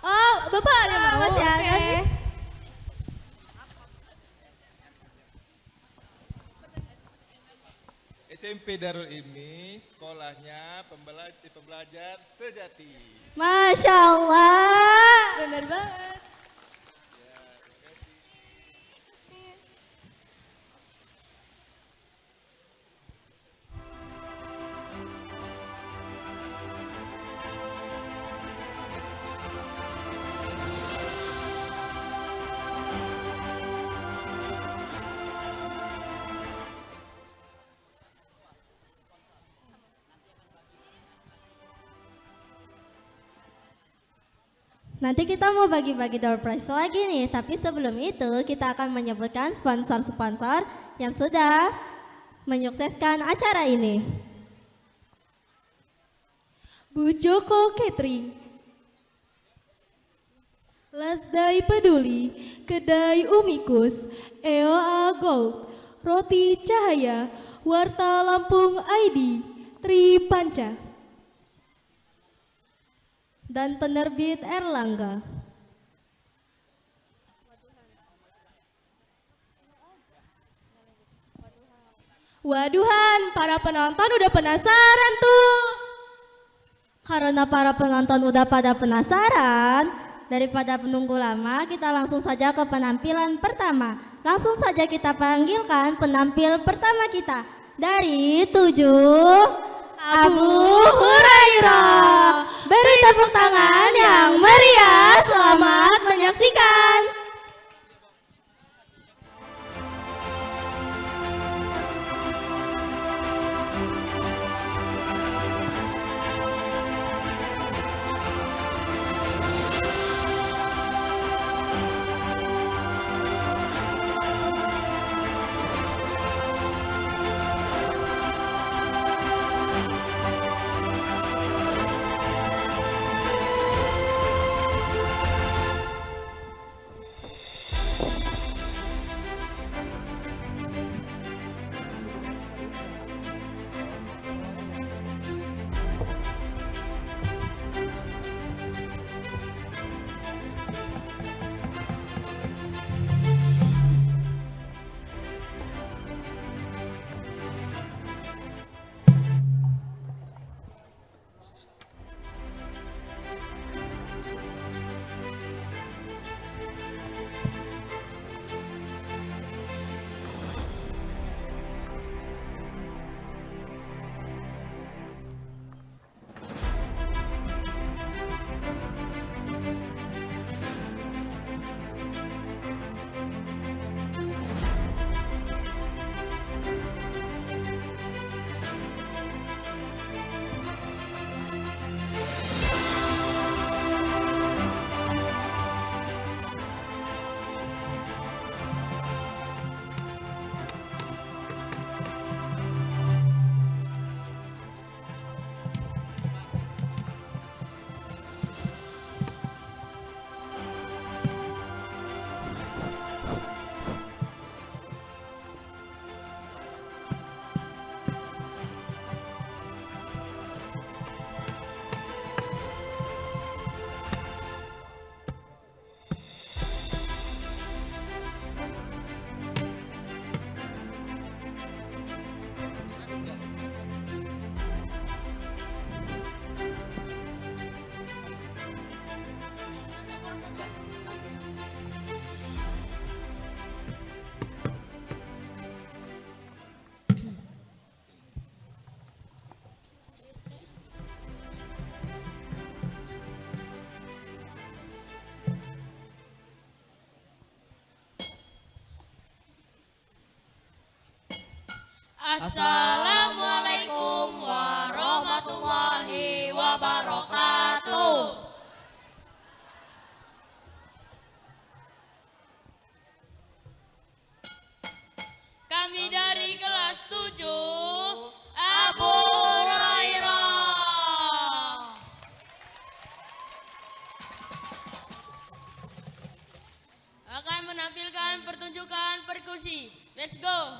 Oh, Bapak ada yang mau? masih ada Oke. nih. SMP Darul Ilmi, sekolahnya pembelajar sejati. Masya Allah. Bener banget. Nanti kita mau bagi-bagi door prize lagi nih, tapi sebelum itu kita akan menyebutkan sponsor-sponsor yang sudah menyukseskan acara ini. Bu Joko Catering, Lasdai Peduli, Kedai Umikus, EOA Gold, Roti Cahaya, Warta Lampung ID, Tri Panca, dan penerbit Erlangga. Waduhan, para penonton udah penasaran tuh. Karena para penonton udah pada penasaran, daripada menunggu lama, kita langsung saja ke penampilan pertama. Langsung saja kita panggilkan penampil pertama kita dari 7 Abu Hurairah. Beri tepuk tangan yang meriah. Selamat menyaksikan. Assalamualaikum warahmatullahi wabarakatuh. Kami dari kelas 7 Abu Hurairah akan menampilkan pertunjukan perkusi. Let's go.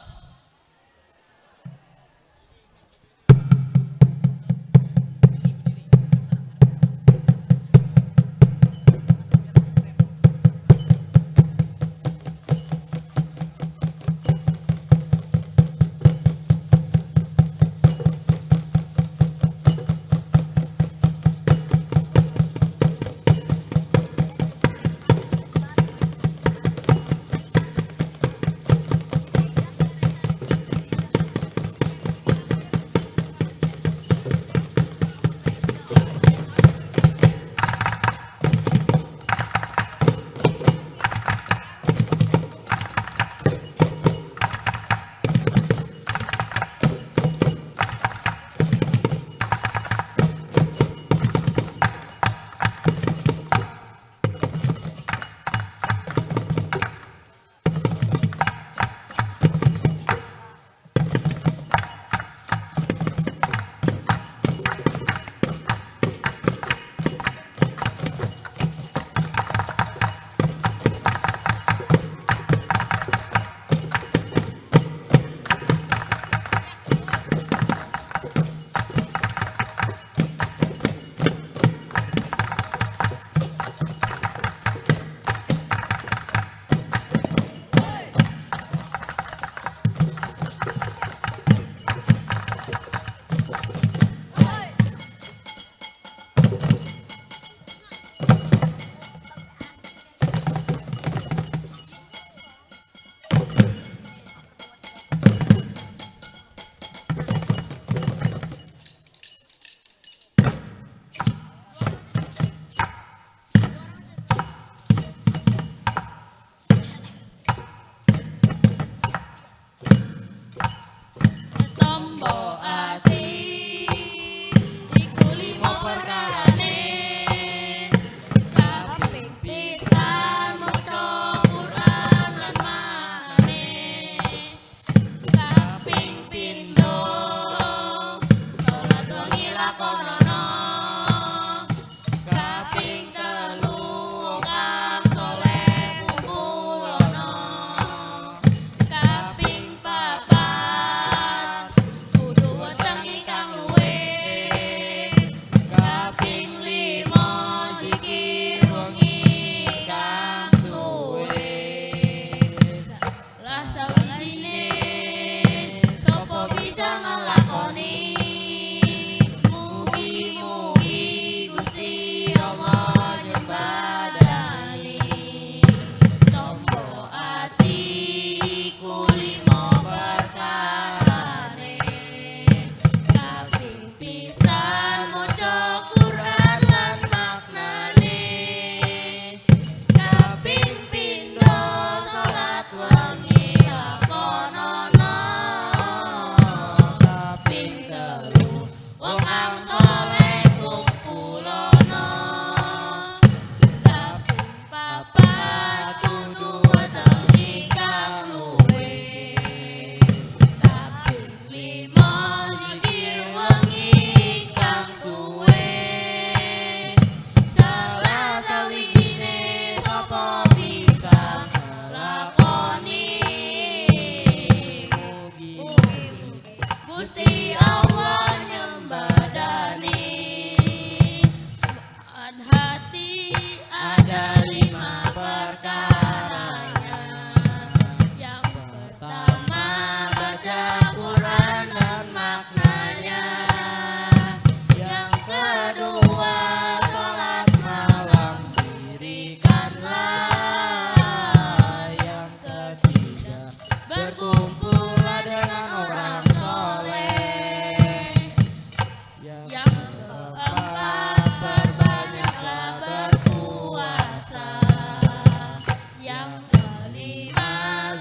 kelima,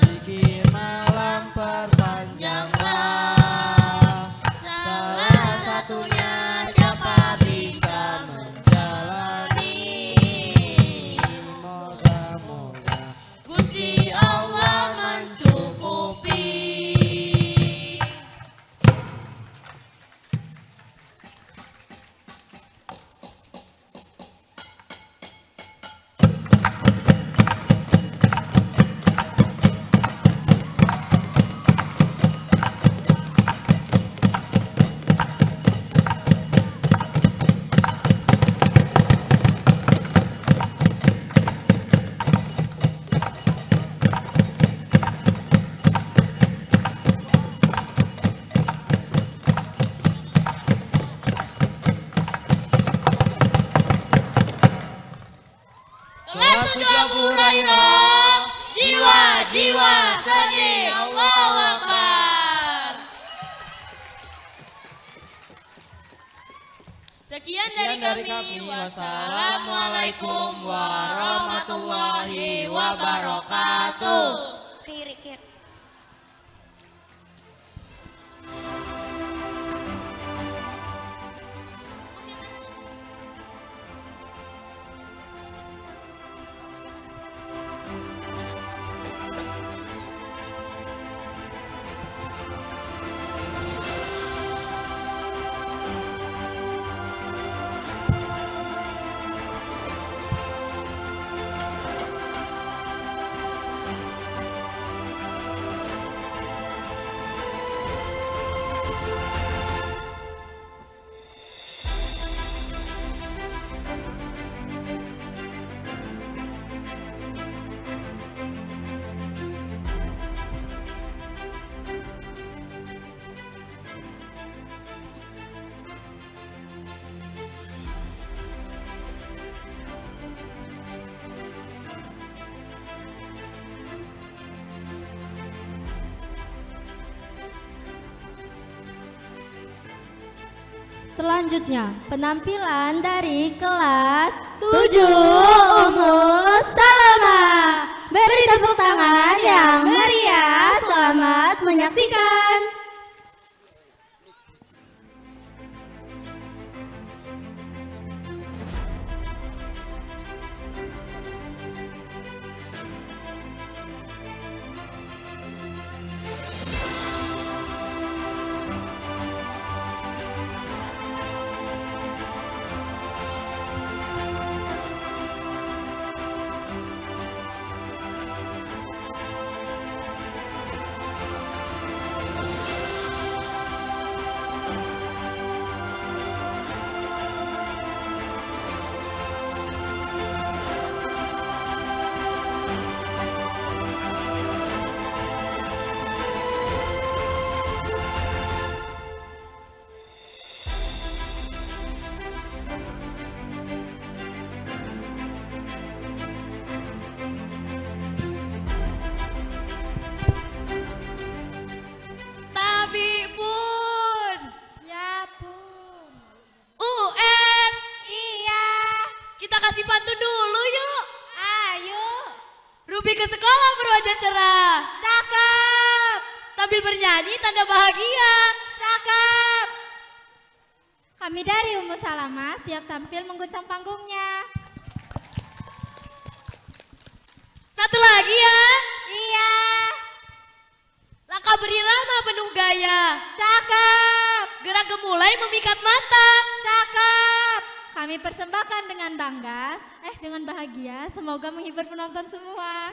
Zikir malam perpanjanglah. salah satunya siapa bisa menjalani. Moga-moga Gusti Allah mencukupi. Kelas 7 Abu Hurairah, jiwa-jiwa seni, Allahu Akbar. Sekian dari kami, wassalamualaikum warahmatullahi wabarakatuh. Selanjutnya, penampilan dari kelas 7 Ummu Salamah. Beri tepuk tangan yang meriah. Selamat menyaksikan. Tapi Bun. Ya Bun. US. Iya. Kita kasih pantun dulu yuk. Ayo. Ruby ke sekolah berwajah cerah. Cakep. Sambil bernyanyi tanda bahagia. Cakep. Kami dari Ummu Salamah siap tampil mengguncang panggungnya. Satu lagi ya. Iya. Langkah berirama penuh gaya. Cakep. Gerak gemulai memikat mata. Cakep. Kami persembahkan dengan bangga, dengan bahagia. Semoga menghibur penonton semua.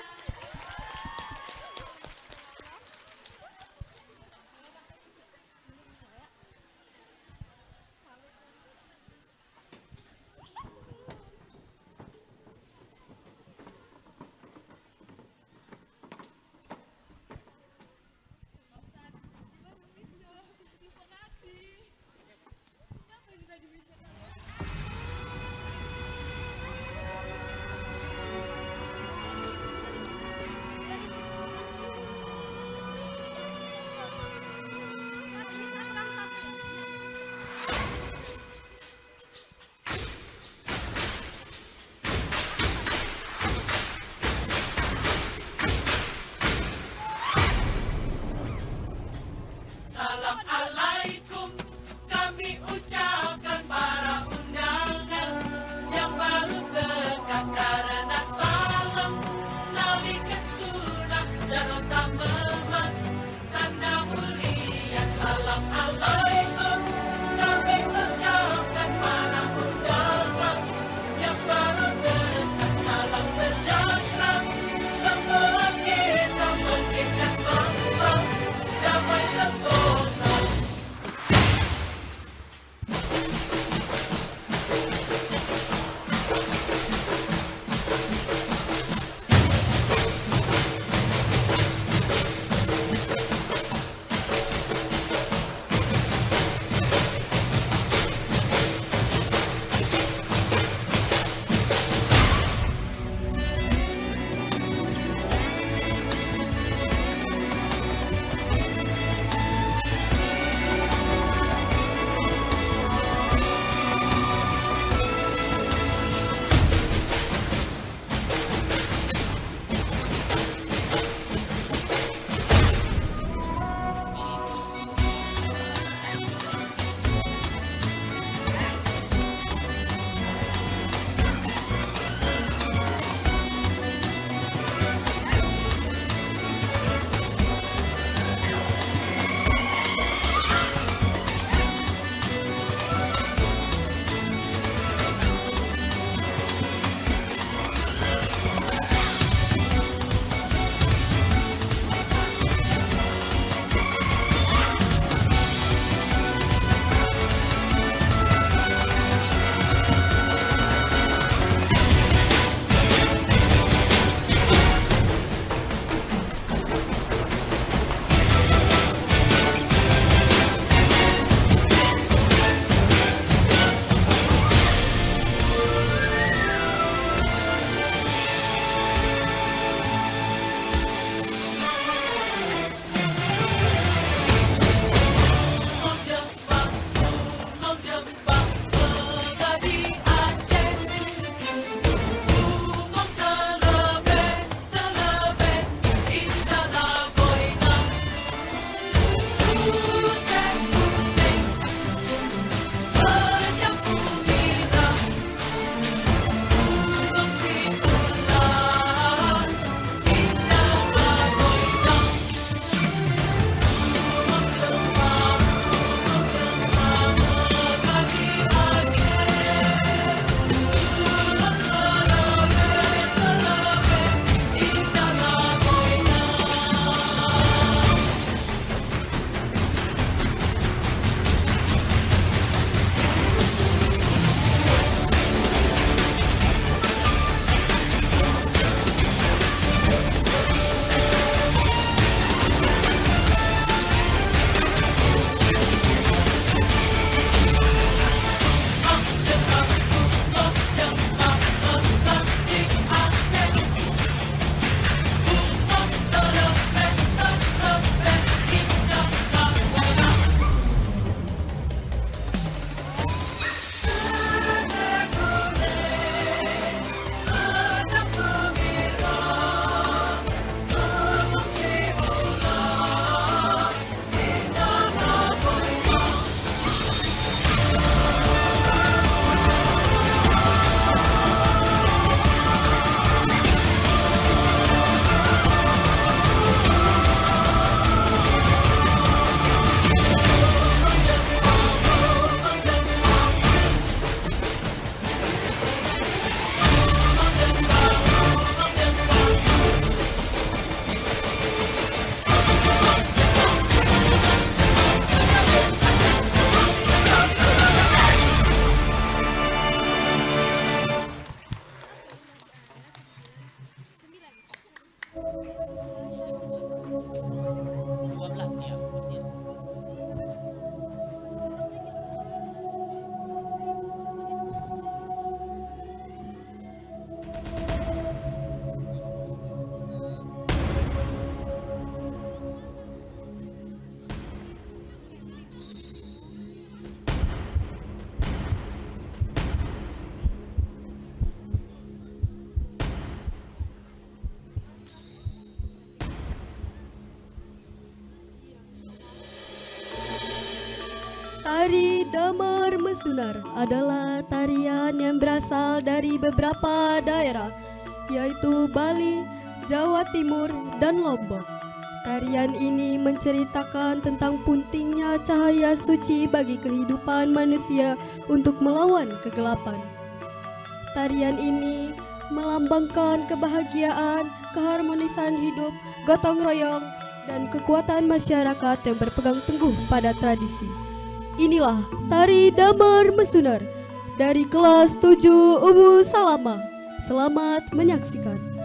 Tari Damar Mesunar adalah tarian yang berasal dari beberapa daerah, yaitu Bali, Jawa Timur, dan Lombok. Tarian ini menceritakan tentang pentingnya cahaya suci bagi kehidupan manusia untuk melawan kegelapan. Tarian ini melambangkan kebahagiaan, keharmonisan hidup, gotong royong, dan kekuatan masyarakat yang berpegang teguh pada tradisi. Inilah Tari Damar Mesunar dari kelas 7 Umu Salama. Selamat menyaksikan.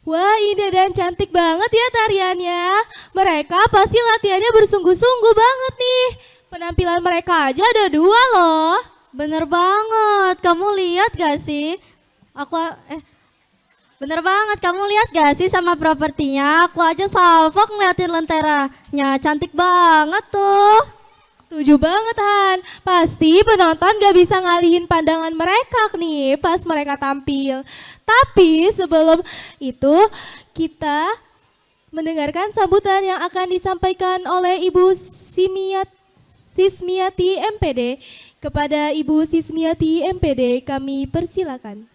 Wah, indah dan cantik banget ya tariannya. Mereka pasti latihannya bersungguh-sungguh banget nih. Penampilan mereka aja ada 2 loh. Bener banget, kamu lihat gak sih? Bener banget, kamu lihat gak sih sama propertinya? Aku aja salfok ngeliatin lenteranya, cantik banget tuh. Setuju banget Han, pasti penonton gak bisa ngalihin pandangan mereka nih pas mereka tampil. Tapi sebelum itu kita mendengarkan sambutan yang akan disampaikan oleh Ibu Sismiati MPD. Kepada Ibu Sismiati MPD kami persilakan.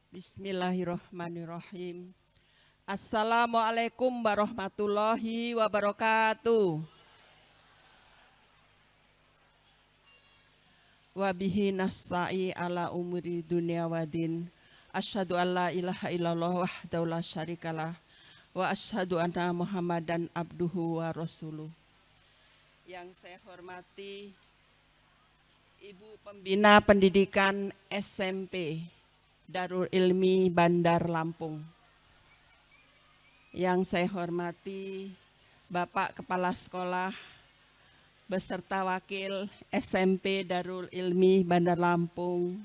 Bismillahirrahmanirrahim. Assalamualaikum warahmatullahi wabarakatuh. wa bihi nasta'i ala umuri dunia wadin. Asyhadu an la ilaha illallah wahdahu la syarikalah wa asyhadu anna Muhammadan abduhu wa rasuluh. Yang saya hormati Ibu Pembina Pendidikan SMP Darul Ilmi Bandar Lampung. Yang saya hormati Bapak Kepala Sekolah beserta Wakil SMP Darul Ilmi Bandar Lampung.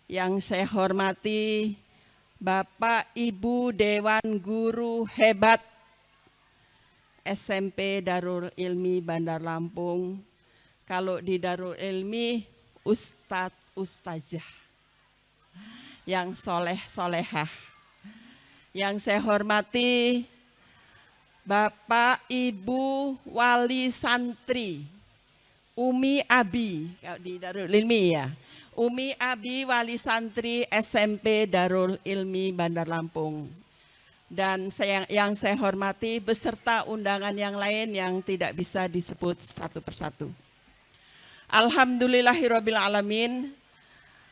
Yang saya hormati Bapak Ibu Dewan Guru Hebat SMP Darul Ilmi Bandar Lampung. Kalau di Darul Ilmi Ustadz Ustazah yang soleh-solehah. Yang saya hormati Bapak Ibu Wali Santri Umi Abi, kalau di Darul Ilmi ya, Umi Abi Wali Santri SMP Darul Ilmi Bandar Lampung. Dan yang saya hormati beserta undangan yang lain yang tidak bisa disebut satu persatu. Alhamdulillahirabbil alamin.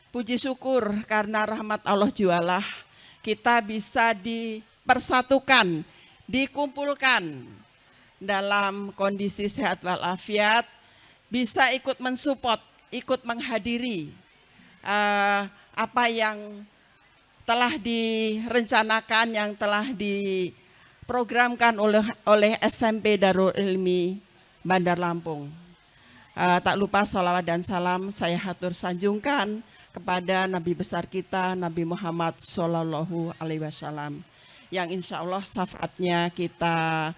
Puji syukur karena rahmat Allah jualah kita bisa dipersatukan, dikumpulkan dalam kondisi sehat walafiat, bisa ikut mensupport, ikut menghadiri apa yang telah direncanakan, yang telah diprogramkan oleh SMP Darul Ilmi Bandar Lampung. Tak lupa sholawat dan salam saya hatur sanjungkan kepada Nabi besar kita, Nabi Muhammad Sallallahu Alaihi Wasallam, yang insya Allah syafaatnya kita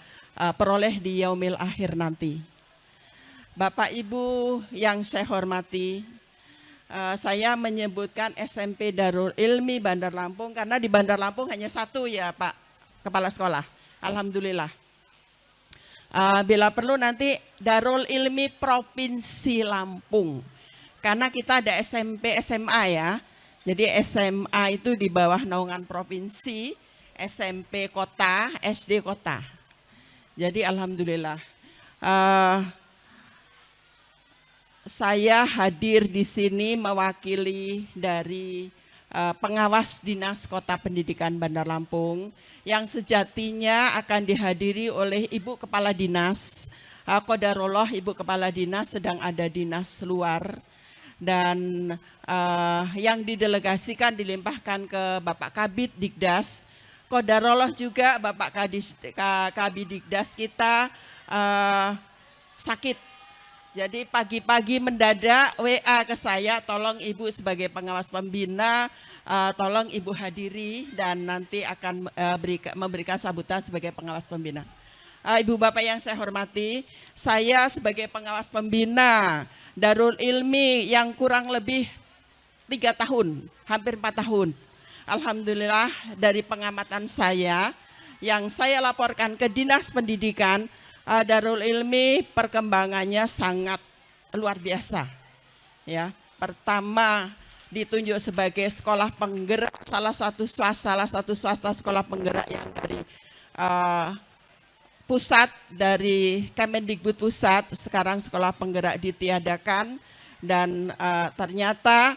peroleh di yaumil akhir nanti. Bapak Ibu yang saya hormati, saya menyebutkan SMP Darul Ilmi Bandar Lampung karena di Bandar Lampung hanya satu ya Pak Kepala Sekolah. Alhamdulillah. Bila perlu nanti Darul Ilmi Provinsi Lampung. Karena kita ada SMP, SMA ya. Jadi SMA itu di bawah naungan provinsi, SMP kota, SD kota. Jadi alhamdulillah. Saya hadir di sini mewakili dari pengawas Dinas Kota Pendidikan Bandar Lampung yang sejatinya akan dihadiri oleh Ibu Kepala Dinas. Qadarullah Ibu Kepala Dinas sedang ada dinas luar dan yang didelegasikan dilimpahkan ke Bapak Kabid Dikdas. Qadarullah juga Bapak Kabid Dikdas kita sakit. Jadi pagi-pagi mendadak WA ke saya, tolong Ibu sebagai pengawas pembina, tolong Ibu hadiri dan nanti akan memberikan sambutan sebagai pengawas pembina. Ibu Bapak yang saya hormati, saya sebagai pengawas pembina Darul Ilmi yang kurang lebih 3 tahun, hampir 4 tahun. Alhamdulillah dari pengamatan saya, yang saya laporkan ke Dinas Pendidikan, Darul Ilmi perkembangannya sangat luar biasa. Ya, pertama ditunjuk sebagai sekolah penggerak, salah satu swasta sekolah penggerak yang dari pusat, dari Kemendikbud pusat. Sekarang sekolah penggerak ditiadakan dan ternyata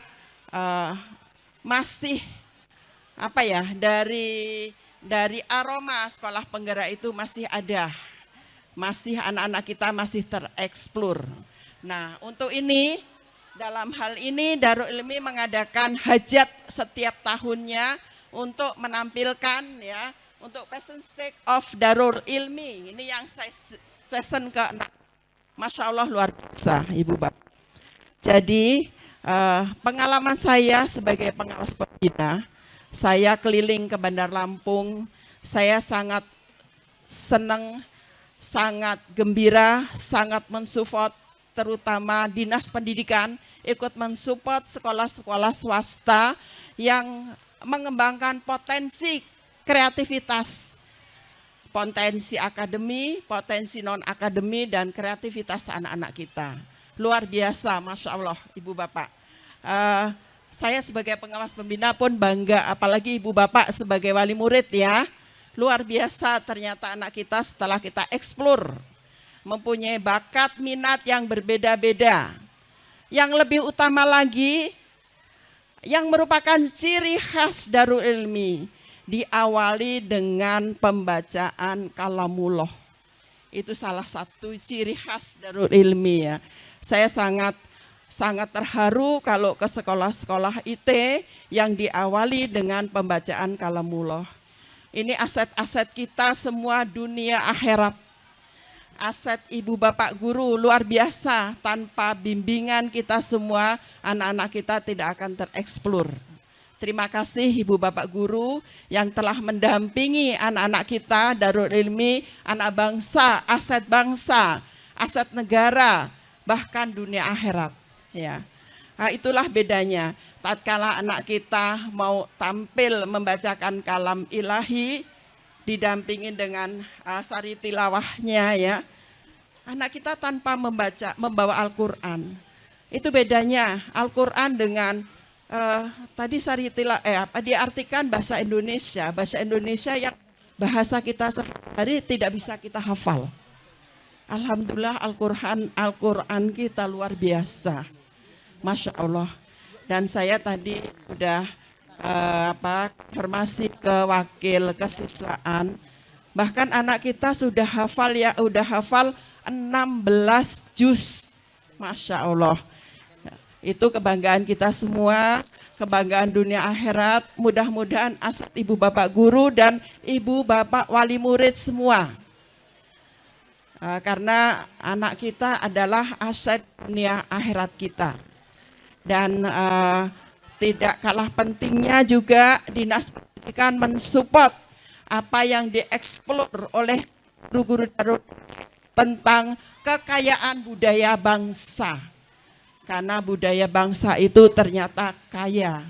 masih apa ya, dari aroma sekolah penggerak itu masih ada. Masih anak-anak kita masih tereksplor. Nah, untuk ini, dalam hal ini Darul Ilmi mengadakan hajat setiap tahunnya untuk menampilkan ya, untuk Passion Stake of Darul Ilmi. Ini yang season ke-6. Masya Allah luar biasa Ibu Bapak. Jadi pengalaman saya sebagai pengawas pembina, saya keliling ke Bandar Lampung, saya sangat senang, sangat gembira, sangat mensupport terutama Dinas Pendidikan ikut mensupport sekolah-sekolah swasta yang mengembangkan potensi kreativitas, potensi akademi, potensi non-akademi dan kreativitas anak-anak kita. Luar biasa, Masya Allah Ibu Bapak. Saya sebagai pengawas pembina pun bangga, apalagi Ibu Bapak sebagai wali murid ya. Luar biasa ternyata anak kita setelah kita eksplor mempunyai bakat minat yang berbeda-beda, yang lebih utama lagi, yang merupakan ciri khas Darul Ilmi, diawali dengan pembacaan kalamullah. Itu salah satu ciri khas Darul Ilmi ya. Saya sangat terharu kalau ke sekolah-sekolah IT yang diawali dengan pembacaan kalamullah. Ini aset-aset kita semua dunia akhirat. Aset ibu bapak guru luar biasa, tanpa bimbingan kita semua, anak-anak kita tidak akan tereksplor. Terima kasih ibu bapak guru yang telah mendampingi anak-anak kita, Darul Ilmi, anak bangsa, aset negara, bahkan dunia akhirat. Ya, nah, itulah bedanya. Tatkala anak kita mau tampil membacakan kalam ilahi, didampingi dengan sari tilawahnya ya. Anak kita tanpa membawa Al-Quran. Itu bedanya Al-Quran dengan tadi sari tilawah diartikan bahasa Indonesia yang bahasa kita sehari tidak bisa kita hafal. Alhamdulillah Al-Quran kita luar biasa. Masya Allah. Dan saya tadi udah informasi ke wakil kesiswaan, bahkan anak kita sudah hafal 16 juz. Masya Allah. Itu kebanggaan kita semua, kebanggaan dunia akhirat. Mudah-mudahan aset ibu bapak guru dan ibu bapak wali murid semua. Karena anak kita adalah aset dunia akhirat kita. Dan tidak kalah pentingnya juga Dinas Pendidikan mensupport apa yang dieksplor oleh guru-guru Darul tentang kekayaan budaya bangsa. Karena budaya bangsa itu ternyata kaya.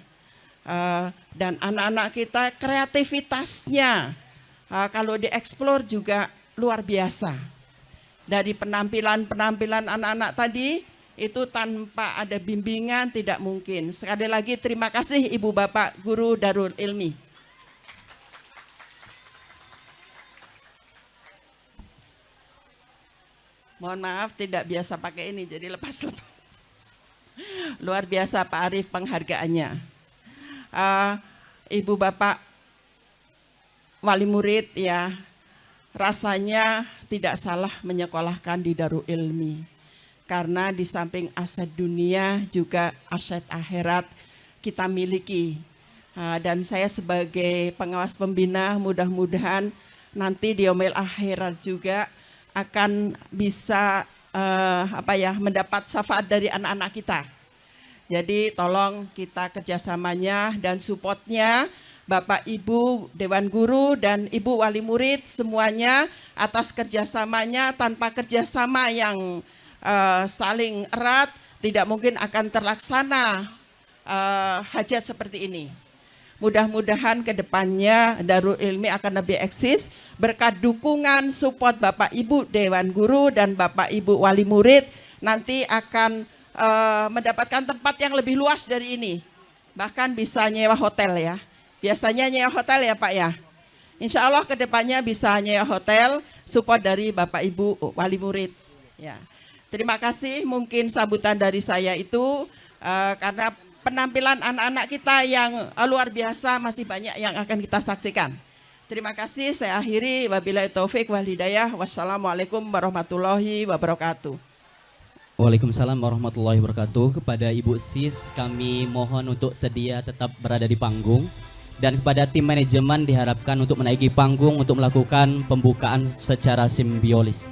Dan anak-anak kita kreativitasnya kalau dieksplor juga luar biasa. Dari penampilan anak-anak tadi, itu tanpa ada bimbingan tidak mungkin. Sekali lagi terima kasih ibu bapak guru Darul Ilmi. Mohon maaf tidak biasa pakai ini, jadi lepas-lepas. Luar biasa Pak Arif penghargaannya. Ibu bapak wali murid ya, rasanya tidak salah menyekolahkan di Darul Ilmi. Karena di samping aset dunia juga aset akhirat kita miliki. Dan saya sebagai pengawas pembina mudah-mudahan nanti di yaumil akhirat juga akan bisa mendapat syafaat dari anak-anak kita. Jadi tolong kita kerjasamanya dan supportnya Bapak Ibu Dewan Guru dan Ibu Wali Murid semuanya atas kerjasamanya. Tanpa kerjasama yang saling erat, tidak mungkin akan terlaksana hajat seperti ini. Mudah-mudahan ke depannya Darul Ilmi akan lebih eksis berkat dukungan support Bapak Ibu Dewan Guru dan Bapak Ibu Wali Murid, nanti akan mendapatkan tempat yang lebih luas dari ini. Bahkan bisa nyewa hotel ya. Biasanya nyewa hotel ya Pak ya. Insya Allah ke depannya bisa nyewa hotel, support dari Bapak Ibu Wali Murid. Ya. Terima kasih, mungkin sambutan dari saya itu karena penampilan anak-anak kita yang luar biasa masih banyak yang akan kita saksikan. Terima kasih, saya akhiri. Wabillahi taufik wal hidayah. Wassalamualaikum warahmatullahi wabarakatuh. Waalaikumsalam warahmatullahi wabarakatuh. Kepada Ibu Sis kami mohon untuk sedia tetap berada di panggung. Dan kepada tim manajemen diharapkan untuk menaiki panggung untuk melakukan pembukaan secara simbiolis.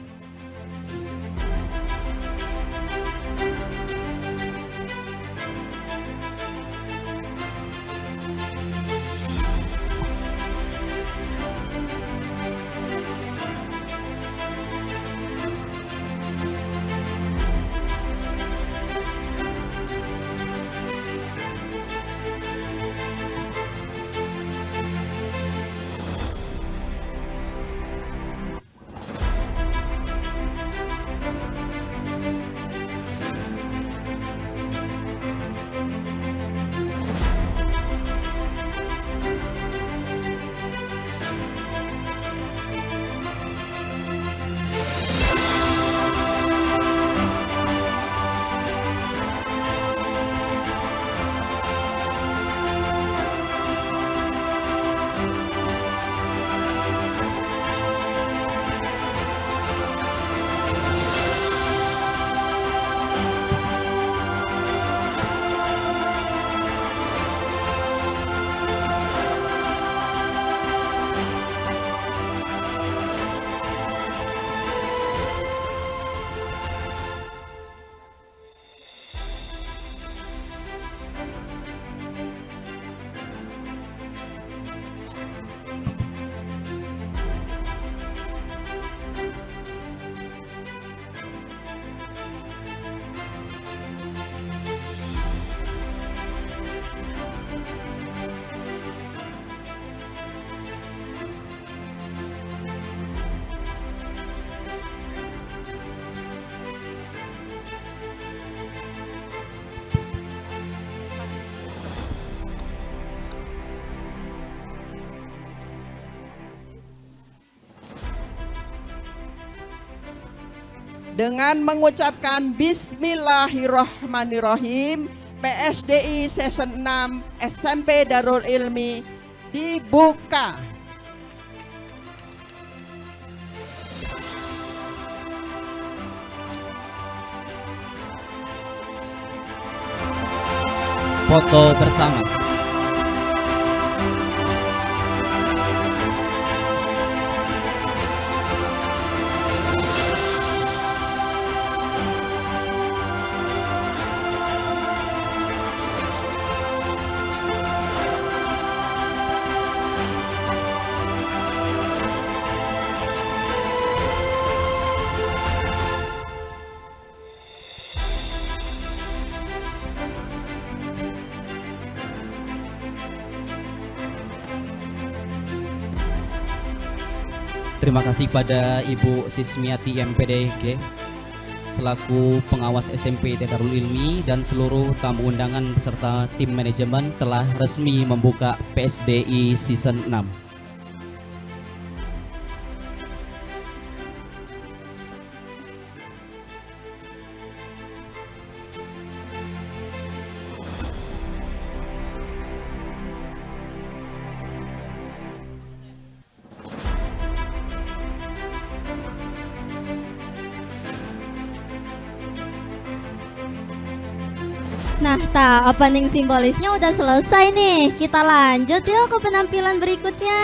dengan mengucapkan Bismillahirrahmanirrahim. PSDI Season 6 SMP Darul Ilmi dibuka. Foto bersama. Terima kasih pada Ibu Sismiati MPDG selaku pengawas SMP Darul Ilmi dan seluruh tamu undangan beserta tim manajemen telah resmi membuka PSDI Season 6. Nah, opening simbolisnya udah selesai nih. Kita lanjut yuk ke penampilan berikutnya.